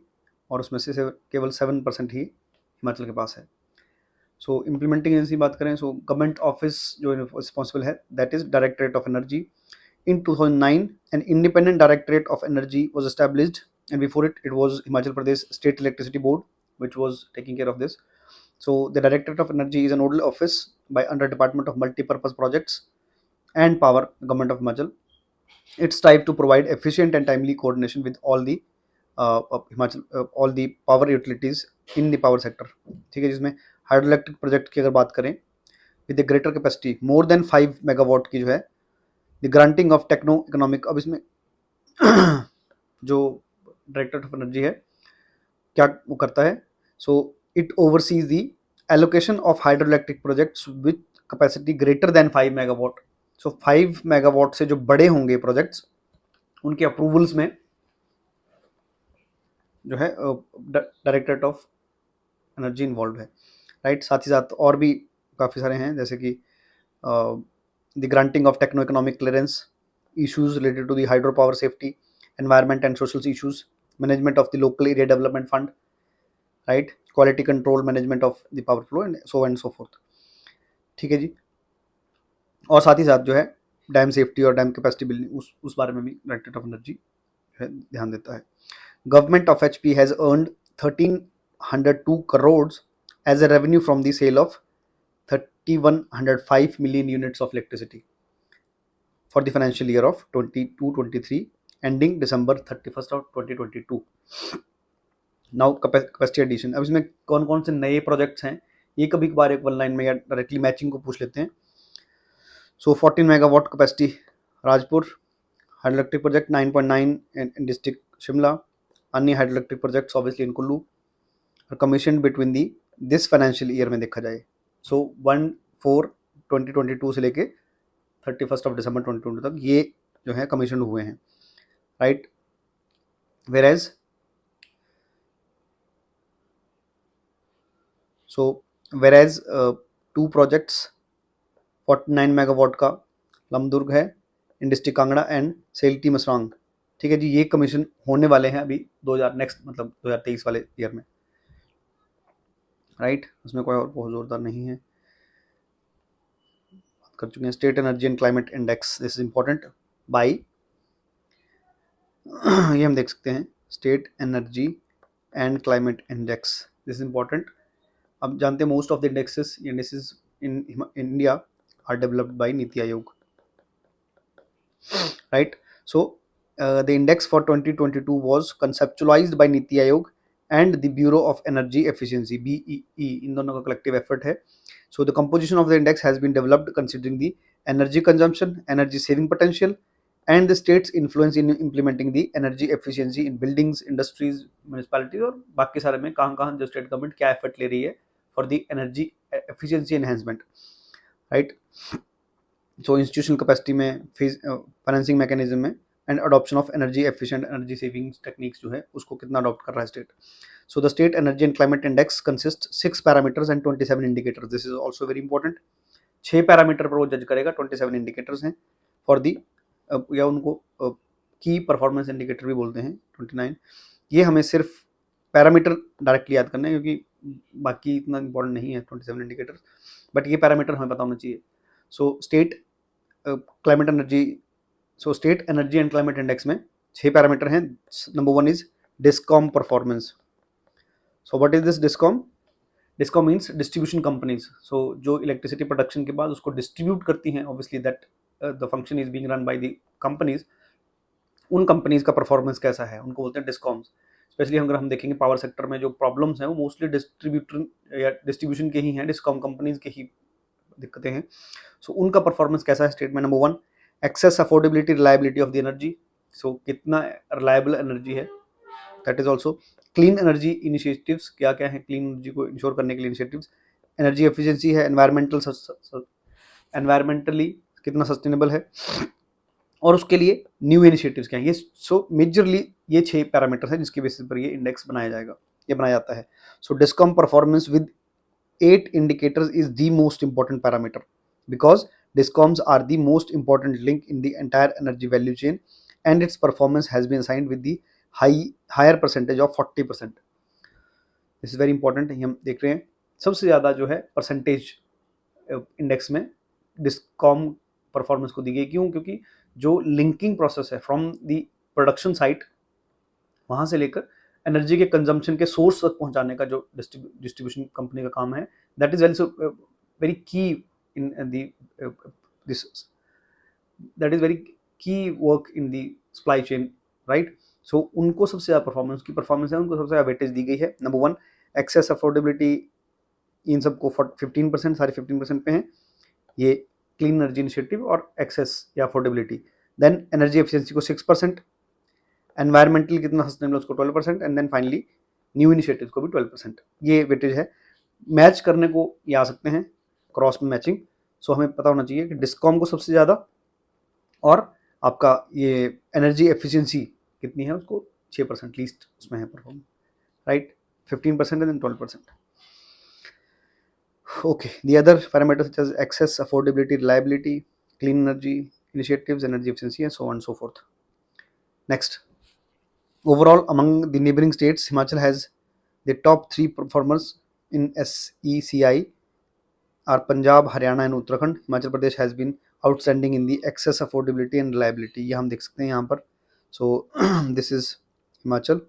और उसमें से केवल 7% ही हिमाचल के पास है. सो इम्प्लीमेंटिंग एजेंसी बात करें, सो गवर्नमेंट ऑफिस जो रिस्पॉन्सिबल है that is directorate of energy. In 2009, an independent directorate of energy was established, and before it, it was Himachal Pradesh State Electricity Board, which was taking care of this. So, the Directorate of Energy is a nodal office by under Department of Multi-Purpose Projects and Power, Government of Himachal. It strives to provide efficient and timely coordination with all the all the power utilities in the power sector. ठीक है, जिसमें hydro electric project की अगर बात करें with greater capacity more than 5 megawatt की जो है the granting of techno economic. अब इसमें जो डायरेक्टर ऑफ एनर्जी है क्या वो करता है, so it overseas the allocation of hydro electric projects with capacity greater than 5 megawatt. So 5 megawatt से जो बड़े होंगे प्रोजेक्ट्स उनके अप्रूवल्स में जो है डायरेक्टरेट ऑफ एनर्जी इन्वॉल्व है, राइट. साथ ही साथ और भी काफ़ी सारे हैं, जैसे कि the granting of techno-economic clearance, issues related to the hydropower safety, environment and social issues, management of the local area development fund, right, quality control, management of the power flow and so on and so forth. ठीक है जी. और साथ ही साथ जो है dam safety और डैम कैपेसिटी बिल्डिंग उस बारे में भी डायरेक्टरेट ऑफ एनर्जी ध्यान देता है. Government of HP has earned 1302 crore as a revenue from the sale of 3105 million units of electricity for the financial year of 22-23 ending December 31st of 2022. Now capacity addition. अब इसमें कौन कौन से नए projects हैं ये कभी कभार एक वन लाइन में या डायरेक्टली मैचिंग को पूछ लेते हैं. So 14 megawatt capacity Rajpur hydro electric project, 9.9 in district Shimla. अन्य hydro electric projects obviously in Kullu commission between the this financial year में देखा जाए. सो 1/4/2022 से लेके 31 दिसंबर 2020 तक ये जो है कमीशन हुए हैं, राइट. वेरेज वेरेज 2 प्रोजेक्ट्स 49 मेगावाट का लमदुर्ग है इन डिस्ट्रिक्ट कांगड़ा एंड सेल्टी मसरांग. ठीक है जी, ये कमीशन होने वाले हैं अभी 2000 नेक्स्ट मतलब 2023 वाले ईयर में, राइट. उसमें कोई और बहुत जोरदार नहीं है. कर चुके हैं. State energy and climate index, this is important by ये हम देख सकते हैं state energy and climate index, this is important. अब जानते हैं most of the indexes in India are developed by NITI Aayog, right. So the index for 2022 was conceptualised by NITI Aayog and the Bureau of Energy Efficiency BEE. इन दोनों का collective effort है. So the composition of the index has been developed considering the energy consumption, energy saving potential, and the state's influence in implementing the energy efficiency in buildings, industries, municipalities और बाकी सारे में कहाँ जो state government क्या effort ले रही है for the energy efficiency enhancement, right. So institutional capacity में फाइनेंसिंग मैकेनिज्म में and adoption of energy efficient energy saving techniques जो है उसको कितना अडॉप्ट कर रहा है state. So the state energy and climate index consist 6 parameters and 27 indicators. This is also very important. 6 parameter पर वो जज करेगा, 27 इंडिकेटर्स हैं फॉर दी या उनको की परफॉर्मेंस इंडिकेटर भी बोलते हैं 29. ये हमें सिर्फ पैरामीटर डायरेक्टली याद करना है क्योंकि बाकी इतना इंपॉर्टेंट नहीं है 27 इंडिकेटर्स, बट ये पैरामीटर हमें पता होना चाहिए. So state climate energy state energy and climate index में 6 पैरामीटर हैं. Number 1 is discom performance. So what is this discom? Discom means distribution companies. So जो इलेक्ट्रिसिटी प्रोडक्शन के बाद उसको डिस्ट्रीब्यूट करती हैं, obviously that the function is being run by the companies. उन companies का परफॉर्मेंस कैसा है उनको बोलते हैं डिस्कॉम्स. स्पेशली अगर हम देखेंगे पावर सेक्टर में जो प्रॉब्लम्स हैं वो मोस्टली डिस्ट्रीब्यूटर या डिस्ट्रीब्यूशन के ही हैं, डिस्कॉम कंपनीज के ही दिक्कतें हैं. सो उनका परफॉर्मेंस कैसा है स्टेट में? Number 1 access affordability reliability of the energy. So कितना रिलायबल एनर्जी है. That is also clean energy initiatives, क्या क्या है क्लीन एनर्जी को इंश्योर करने के लिए इनिशिएटिव्स. एनर्जी एफिशिएंसी है. एनवायरमेंटली कितना सस्टेनेबल है और उसके लिए न्यू इनिशिएटिव्स क्या हैं. ये सो मेजरली ये 6 पैरामीटर्स हैं जिसकी बेसिस पर ये इंडेक्स बनाया जाएगा, ये बनाया जाता है. So discom performance with 8 indicators is the most important parameter because discoms are the most important link in the entire energy value chain and its performance has been assigned with the higher percentage of 40%. This is very important. हम देख रहे हैं सबसे ज़्यादा जो है percentage index में discom performance को दी गई। क्यों? क्योंकि जो लिंकिंग प्रोसेस है फ्रॉम द प्रोडक्शन साइट, वहां से लेकर एनर्जी के कंजम्पशन के सोर्स तक पहुंचाने का जो डिस्ट्रीब्यूशन कंपनी का काम है, that is also very key in this, that is very key work in the supply chain, right. So उनको सबसे ज़्यादा परफॉर्मेंस की परफॉर्मेंस है, उनको सबसे ज़्यादा वेटेज दी गई है। नंबर 1 एक्सेस अफोर्डेबिलिटी, इन सबको 15%, सारे 15% पे हैं ये क्लीन एनर्जी इनिशिएटिव और एक्सेस या अफोर्डेबिलिटी। देन एनर्जी एफिशिएंसी को 6%, एनवायरमेंटल कितना सस्टेनेबल उसको 12%, and then finally new initiative को भी 12%। ये वेटेज है। मैच करने को ये आ सकते हैं क्रॉस में मैचिंग। सो हमें पता होना चाहिए कि डिस्कॉम को सबसे ज़्यादा और आपका ये एनर्जी एफिशिएंसी कितनी है उसको 6% लीस्ट उसमें है perform, right. 15% and 12%। Okay, the other parameters such as access, affordability, reliability, clean energy initiatives, energy efficiency, and so on and so forth. Next, overall among the neighboring states, Himachal has the top 3 performers in SECI are Punjab, Haryana, and Uttarakhand. Himachal Pradesh has been outstanding in the access, affordability, and reliability. ये हम देख सकते हैं यहाँ पर. So this is Himachal,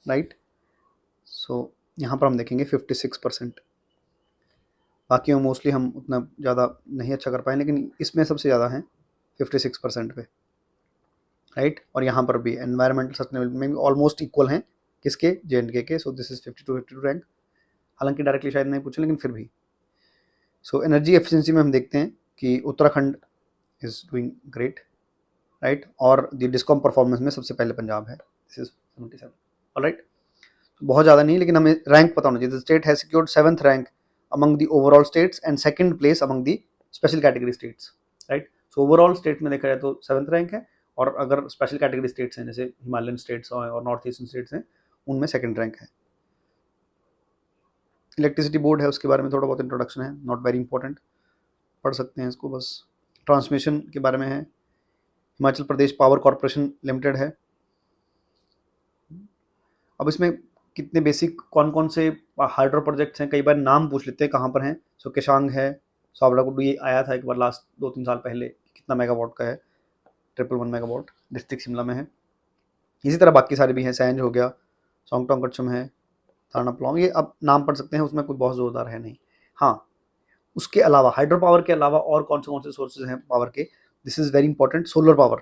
right? So यहाँ पर हम देखेंगे 56%. बाकी में मोस्टली हम उतना ज़्यादा नहीं अच्छा कर पाए, लेकिन इसमें सबसे ज़्यादा हैं 56% पे, राइट। और यहाँ पर भी एनवायरमेंटल सस्टेनेबिलिटी में भी ऑलमोस्ट इक्वल हैं किसके, JNK के। सो दिस इज 52 रैंक, हालांकि डायरेक्टली शायद नहीं पूछे लेकिन फिर भी। सो एनर्जी एफिशिएंसी में हम देखते हैं कि Uttarakhand is doing great, right. और द डिस्कॉम परफॉर्मेंस में सबसे पहले पंजाब है, दिस इज 77, ऑलराइट। बहुत ज़्यादा नहीं, लेकिन हमें रैंक पता होना चाहिए। The state has secured 7th rank among the overall states and second place among the special category states, right? So overall state में देखा जाए तो 7th रैंक है, और अगर स्पेशल कैटेगरी स्टेट्स हैं जैसे हिमालयन स्टेट्स और नॉर्थ ईस्टर्न स्टेट्स हैं, उनमें 2nd रैंक है। इलेक्ट्रिसिटी बोर्ड है, उसके बारे में थोड़ा बहुत इंट्रोडक्शन है, नॉट वेरी इंपॉर्टेंट, पढ़ सकते हैं इसको बस। ट्रांसमिशन के बारे में है, हिमाचल प्रदेश पावर कॉरपोरेशन लिमिटेड है। अब इसमें कितने बेसिक कौन कौन से हाइड्रो प्रोजेक्ट्स हैं, कई बार नाम पूछ लेते हैं कहाँ पर हैं। सो केशांग है, सावलाकुंडू, ये आया था एक बार लास्ट 2-3 साल पहले, कितना मेगावाट का है, 111 मेगावाट, डिस्ट्रिक्ट शिमला में है। इसी तरह बाकी सारे भी हैं, सैंज हो गया, सोंगटोंग कच्चम है, थाना प्लॉन्ग, ये अब नाम पढ़ सकते हैं, उसमें कोई बहुत ज़ोरदार है नहीं। हाँ, उसके अलावा हाइड्रो पावर के अलावा और कौन से सोर्सेज हैं पावर के, this is very important. Solar power,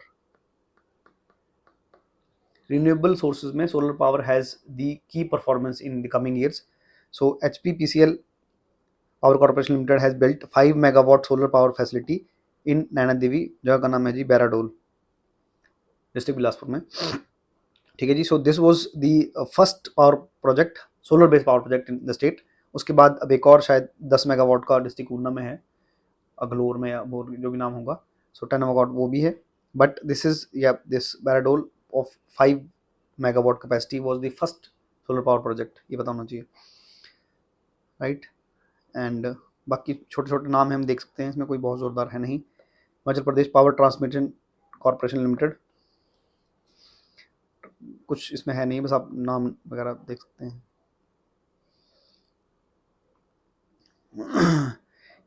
renewable sources में solar power has the key performance in the coming years. So HPPCL Power Corporation Limited has built 5 megawatt solar power facility in Naina Devi, जगह का नाम है जी बैराडोल, district Bilaspur में, ठीक है जी। So this was the first power project, solar based power project in the state. उसके बाद अब एक और शायद 10 मेगावाट का डिस्ट्रिक्ट ऊना में है, अगलोर में या जो भी नाम होगा। सो 10 मेगावाट वो भी है, but this is this Berradol of 5 megawatt capacity was the first solar power project, ये पता होना चाहिए, राइट। एंड बाकी छोटे छोटे नाम हैं, हम देख सकते हैं, इसमें कोई बहुत ज़ोरदार है नहीं। हिमाचल प्रदेश पावर ट्रांसमिशन कॉरपोरेशन लिमिटेड, कुछ इसमें है नहीं, बस आप नाम वगैरह देख सकते हैं।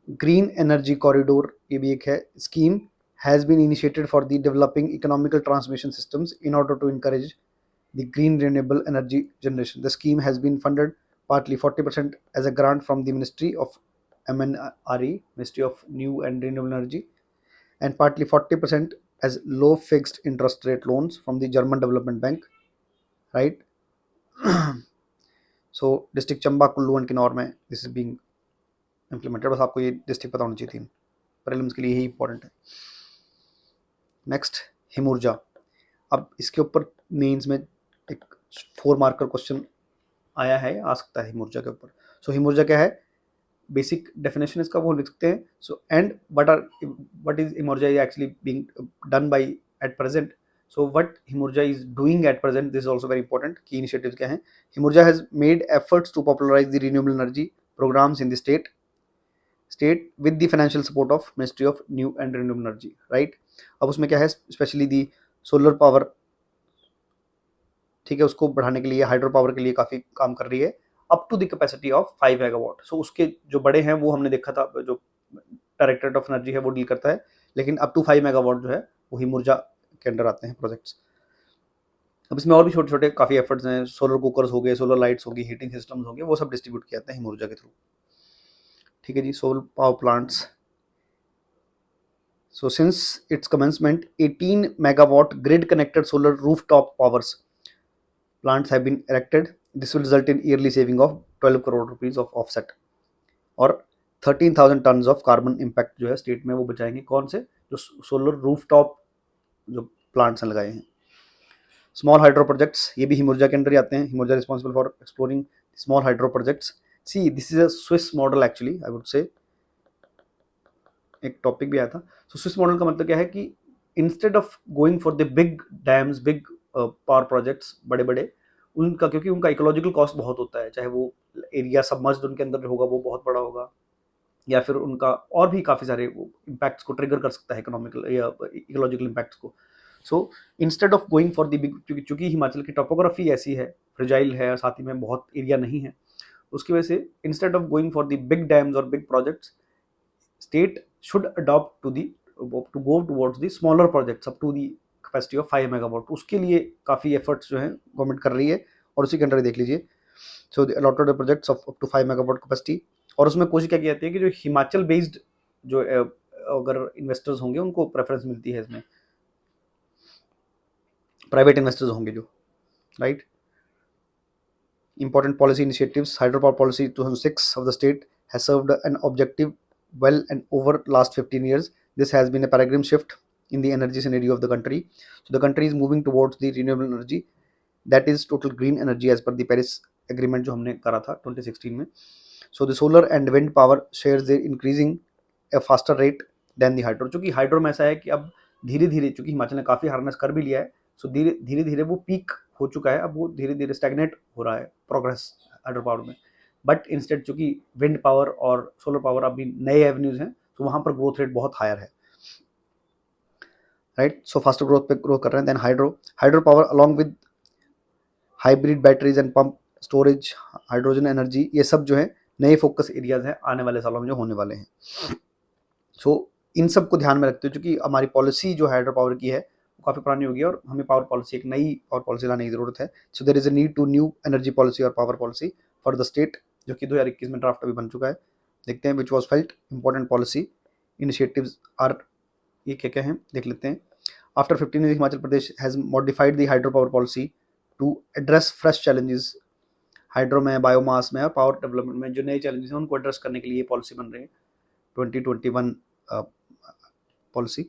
ग्रीन एनर्जी कॉरिडोर, ये भी एक है scheme, has been initiated for the developing economical transmission systems in order to encourage the green renewable energy generation. The scheme has been funded partly 40% as a grant from the Ministry of MNRE, Ministry of New and Renewable Energy, and partly 40% as low fixed interest rate loans from the German Development Bank, right? So district Chamba, Kullu and Kinnaur में this is being implemented. बस आपको ये district पता होनी चाहिए, 3 prelims के लिए यही इंपॉर्टेंट है। नेक्स्ट हिमुर्जा, अब इसके ऊपर मेंस में एक 4 मार्कर क्वेश्चन आया है, आ सकता है हिमुर्जा के ऊपर। सो हिमुर्जा क्या है, बेसिक डेफिनेशन इसका वो लिख सकते हैं। So and what is Himurja actually being done by at present. So what Himurja is doing at present, this is also very important. Key initiatives क्या हैं, Himurja has made efforts to popularise the renewable energy programmes in the state with the financial support of ministry of new and renewable energy, right. अब उसमें क्या है, specially the solar power, ठीक है, उसको बढ़ाने के लिए हाइड्रो पावर के लिए काफ़ी काम कर रही है। Up to the capacity of 5 megawatt. So उसके जो बड़े हैं वो हमने देखा था, जो डायरेक्टरेट ऑफ एनर्जी है वो डील करता है, लेकिन अप टू 5 मेगावाट जो है वो हिमुर्जा के अंडर आते हैं प्रोजेक्ट्स। अब इसमें और भी छोटे छोटे काफ़ी एफर्ट्स हैं, सोलर कुकर्स हो गए, सोलर लाइट्स होगी, हीटिंग सिस्टम्स हो गए, वो सब डिस्ट्रीब्यूट किए जाते हैं हिमुर्जा के थ्रू। ठीक है जी, solar power plants. So since its commencement, 18 megawatt grid connected solar rooftop powers plants have been erected. This will result in yearly saving of 12 crore rupees of offset और 13,000 tons of carbon impact जो है state में वो बचाएंगे। कौन से? जो solar rooftop जो प्लांट्स लगाए हैं। स्मॉल हाइड्रो प्रोजेक्ट्स, ये भी हिमुर्जा के अंडर ही आते हैं। Himurja responsible for exploring small hydro projects. See this is a Swiss model actually, I would say, एक टॉपिक भी आया था। सो स्विस मॉडल का मतलब क्या है कि instead of going for the big dams, big power projects बड़े बड़े, उनका क्योंकि उनका इकोलॉजिकल कॉस्ट बहुत होता है, चाहे वो एरिया सबमर्ज्ड उनके अंदर होगा वो बहुत बड़ा होगा, या फिर उनका और भी काफ़ी सारे इम्पैक्ट्स को ट्रिगर कर सकता है, इकोनॉमिकल या इकोलॉजिकल इम्पैक्ट्स को। So instead of going for the big, क्योंकि हिमाचल की टोपोग्राफी ऐसी है, फ्रेजाइल है, साथ ही में बहुत एरिया नहीं है, उसकी वजह से instead of going for the big dams और big projects, state should adopt to go towards the smaller projects up to the capacity of 5 megawatt। उसके लिए काफ़ी एफर्ट्स जो है गवर्नमेंट कर रही है, और उसी के अंडर देख लीजिए। So allotted projects of up to 5 megawatt capacity. और उसमें कोशिश क्या की जाती है कि जो हिमाचल बेस्ड जो अगर इन्वेस्टर्स होंगे उनको प्रेफरेंस मिलती है इसमें, प्राइवेट इन्वेस्टर्स होंगे जो, right. Important policy initiatives, hydropower policy 2006 of the state has served an objective well, and over last 15 years this has been a paradigm shift in the energy scenario of the country. So the country is moving towards the renewable energy, that is total green energy as per the Paris agreement जो हमने करा था 2016 में। So the solar and wind power shares their increasing a faster rate than the hydro। चूंकि hydro में ऐसा है कि अब धीरे धीरे, चूंकि हिमाचल ने काफ़ी हार्नेस कर भी लिया है, सो धीरे धीरे वो पीक हो चुका है, अब वो धीरे धीरे स्टैग्नेट हो रहा है प्रोग्रेस हाइड्रो पावर में। बट इंस्टेड चूंकि विंड पावर और सोलर पावर अभी नए एवेन्यूज हैं, तो वहाँ पर ग्रोथ रेट बहुत हायर है, राइट। सो फास्टर ग्रोथ पे ग्रो कर रहे हैं। Then hydro power along with hybrid batteries and pump storage, hydrogen energy, ये सब जो है नए फोकस एरियाज हैं आने वाले सालों में जो होने वाले हैं। सो इन सब को ध्यान में रखते हुए, चूंकि हमारी पॉलिसी जो हाइड्रो पावर की है वो काफ़ी पुरानी होगी और हमें पावर पॉलिसी, एक नई पावर पॉलिसी लाने की जरूरत है। So there is a need to new energy policy और power policy for the state, जो कि 2021 में ड्राफ्ट अभी बन चुका है। देखते हैं which was felt important policy initiatives are, ये क्या क्या हैं देख लेते हैं। After 15 years Himachal Pradesh has modified the hydro power policy to address fresh challenges. Hydro में, बायोमास में और पावर डेवलपमेंट में जो नए चैलेंजेस हैं उनको एड्रेस करने के लिए पॉलिसी बन रही है 2021 policy।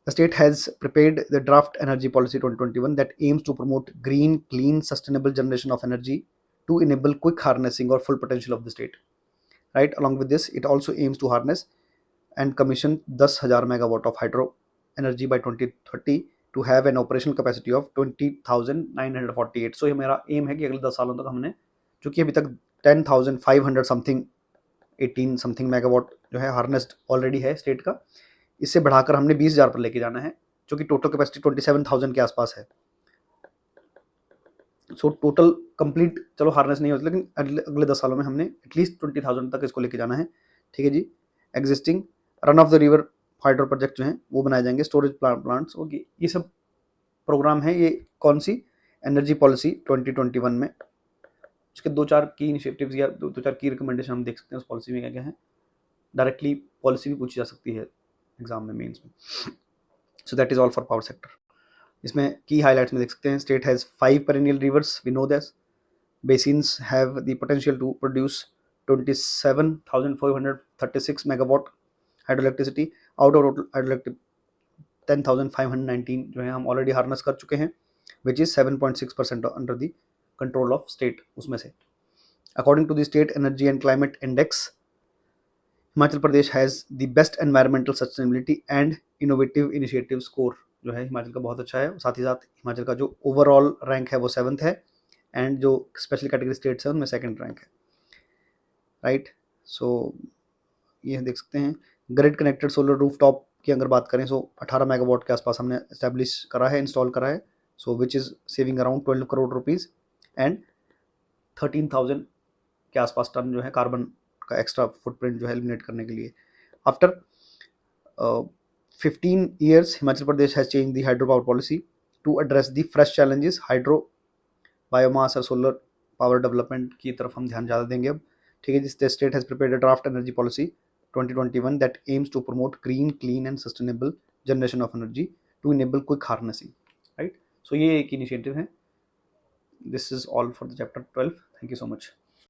The state has prepared the draft energy policy 2021 that aims to promote green, clean, sustainable generation of energy to enable quick harnessing or full potential of the state, right। Along with this, it also aims to harness and commission 10,000 megawatt of hydro energy by 2030 to have an operational capacity of 20,948। So ये मेरा M है कि अगले 10 सालों तक हमने, चूँकि अभी तक 10,500 समथिंग 18 समथिंग मेगावाट जो है हार्नेस्ड ऑलरेडी है स्टेट का, इससे बढ़ाकर हमने 20,000 पर लेके जाना है, जो कि टोटल कैपेसिटी 27,000 के आसपास है। सो टोटल कंप्लीट चलो हार्नेस नहीं होती, लेकिन अगले 10 सालों में हमने एटलीस्ट 20,000 तक इसको लेके जाना है। ठीक है जी। Existing run of the river hydro project जो हैं वो बनाए जाएंगे, स्टोरेज प्लांट्स होगी। ये सब प्रोग्राम है, ये कौन सी एनर्जी पॉलिसी 2021 में। उसके 2-4 की इनिशिएटिव्स या 2-4 की रिकमेंडेशन हम देख सकते हैं उस पॉलिसी में क्या क्या है। डायरेक्टली पॉलिसी भी पूछी जा सकती है एग्जाम में, मेंस में। सो that is all for power sector. इसमें की हाईलाइट्स में देख सकते हैं, state has 5 perennial rivers, we know this। Basins have the potential to produce 27,436 megawatt hydroelectricity out of total hydroelectric 10,519 जो है हम ऑलरेडी हार्नेस कर चुके हैं, which is 7.6% under the control of state. उसमें से according to the state energy and climate index, Himachal Pradesh has the best environmental sustainability and innovative initiative score जो है हिमाचल का बहुत अच्छा है। साथ ही साथ हिमाचल का जो ओवरऑल रैंक है वो 7th है, एंड जो स्पेशल कैटेगरी स्टेट्स हैं उनमें 2nd रैंक है, राइट। सो ये देख सकते हैं ग्रिड कनेक्टेड सोलर रूफटॉप की अगर बात करें, सो 18 मेगावाट के आसपास हमने एस्टेब्लिश करा है, इंस्टॉल करा है। So which is saving around 12 crore rupees, and 13,000 के आसपास टन जो है कार्बन का एक्स्ट्रा फुटप्रिंट जो है एलिमिनेट करने के लिए। After 15 years, Himachal Pradesh has changed the hydropower policy to address the fresh challenges. Hydro biomass और सोलर पावर डेवलपमेंट की तरफ हम ध्यान ज़्यादा देंगे अब, ठीक है। जिस state has prepared a draft energy policy 2021 that aims to promote green, clean and sustainable generation of energy to enable quick harnessing, right. So ये एक इनिशिएटिव है। This is all for the chapter 12। Thank you so much.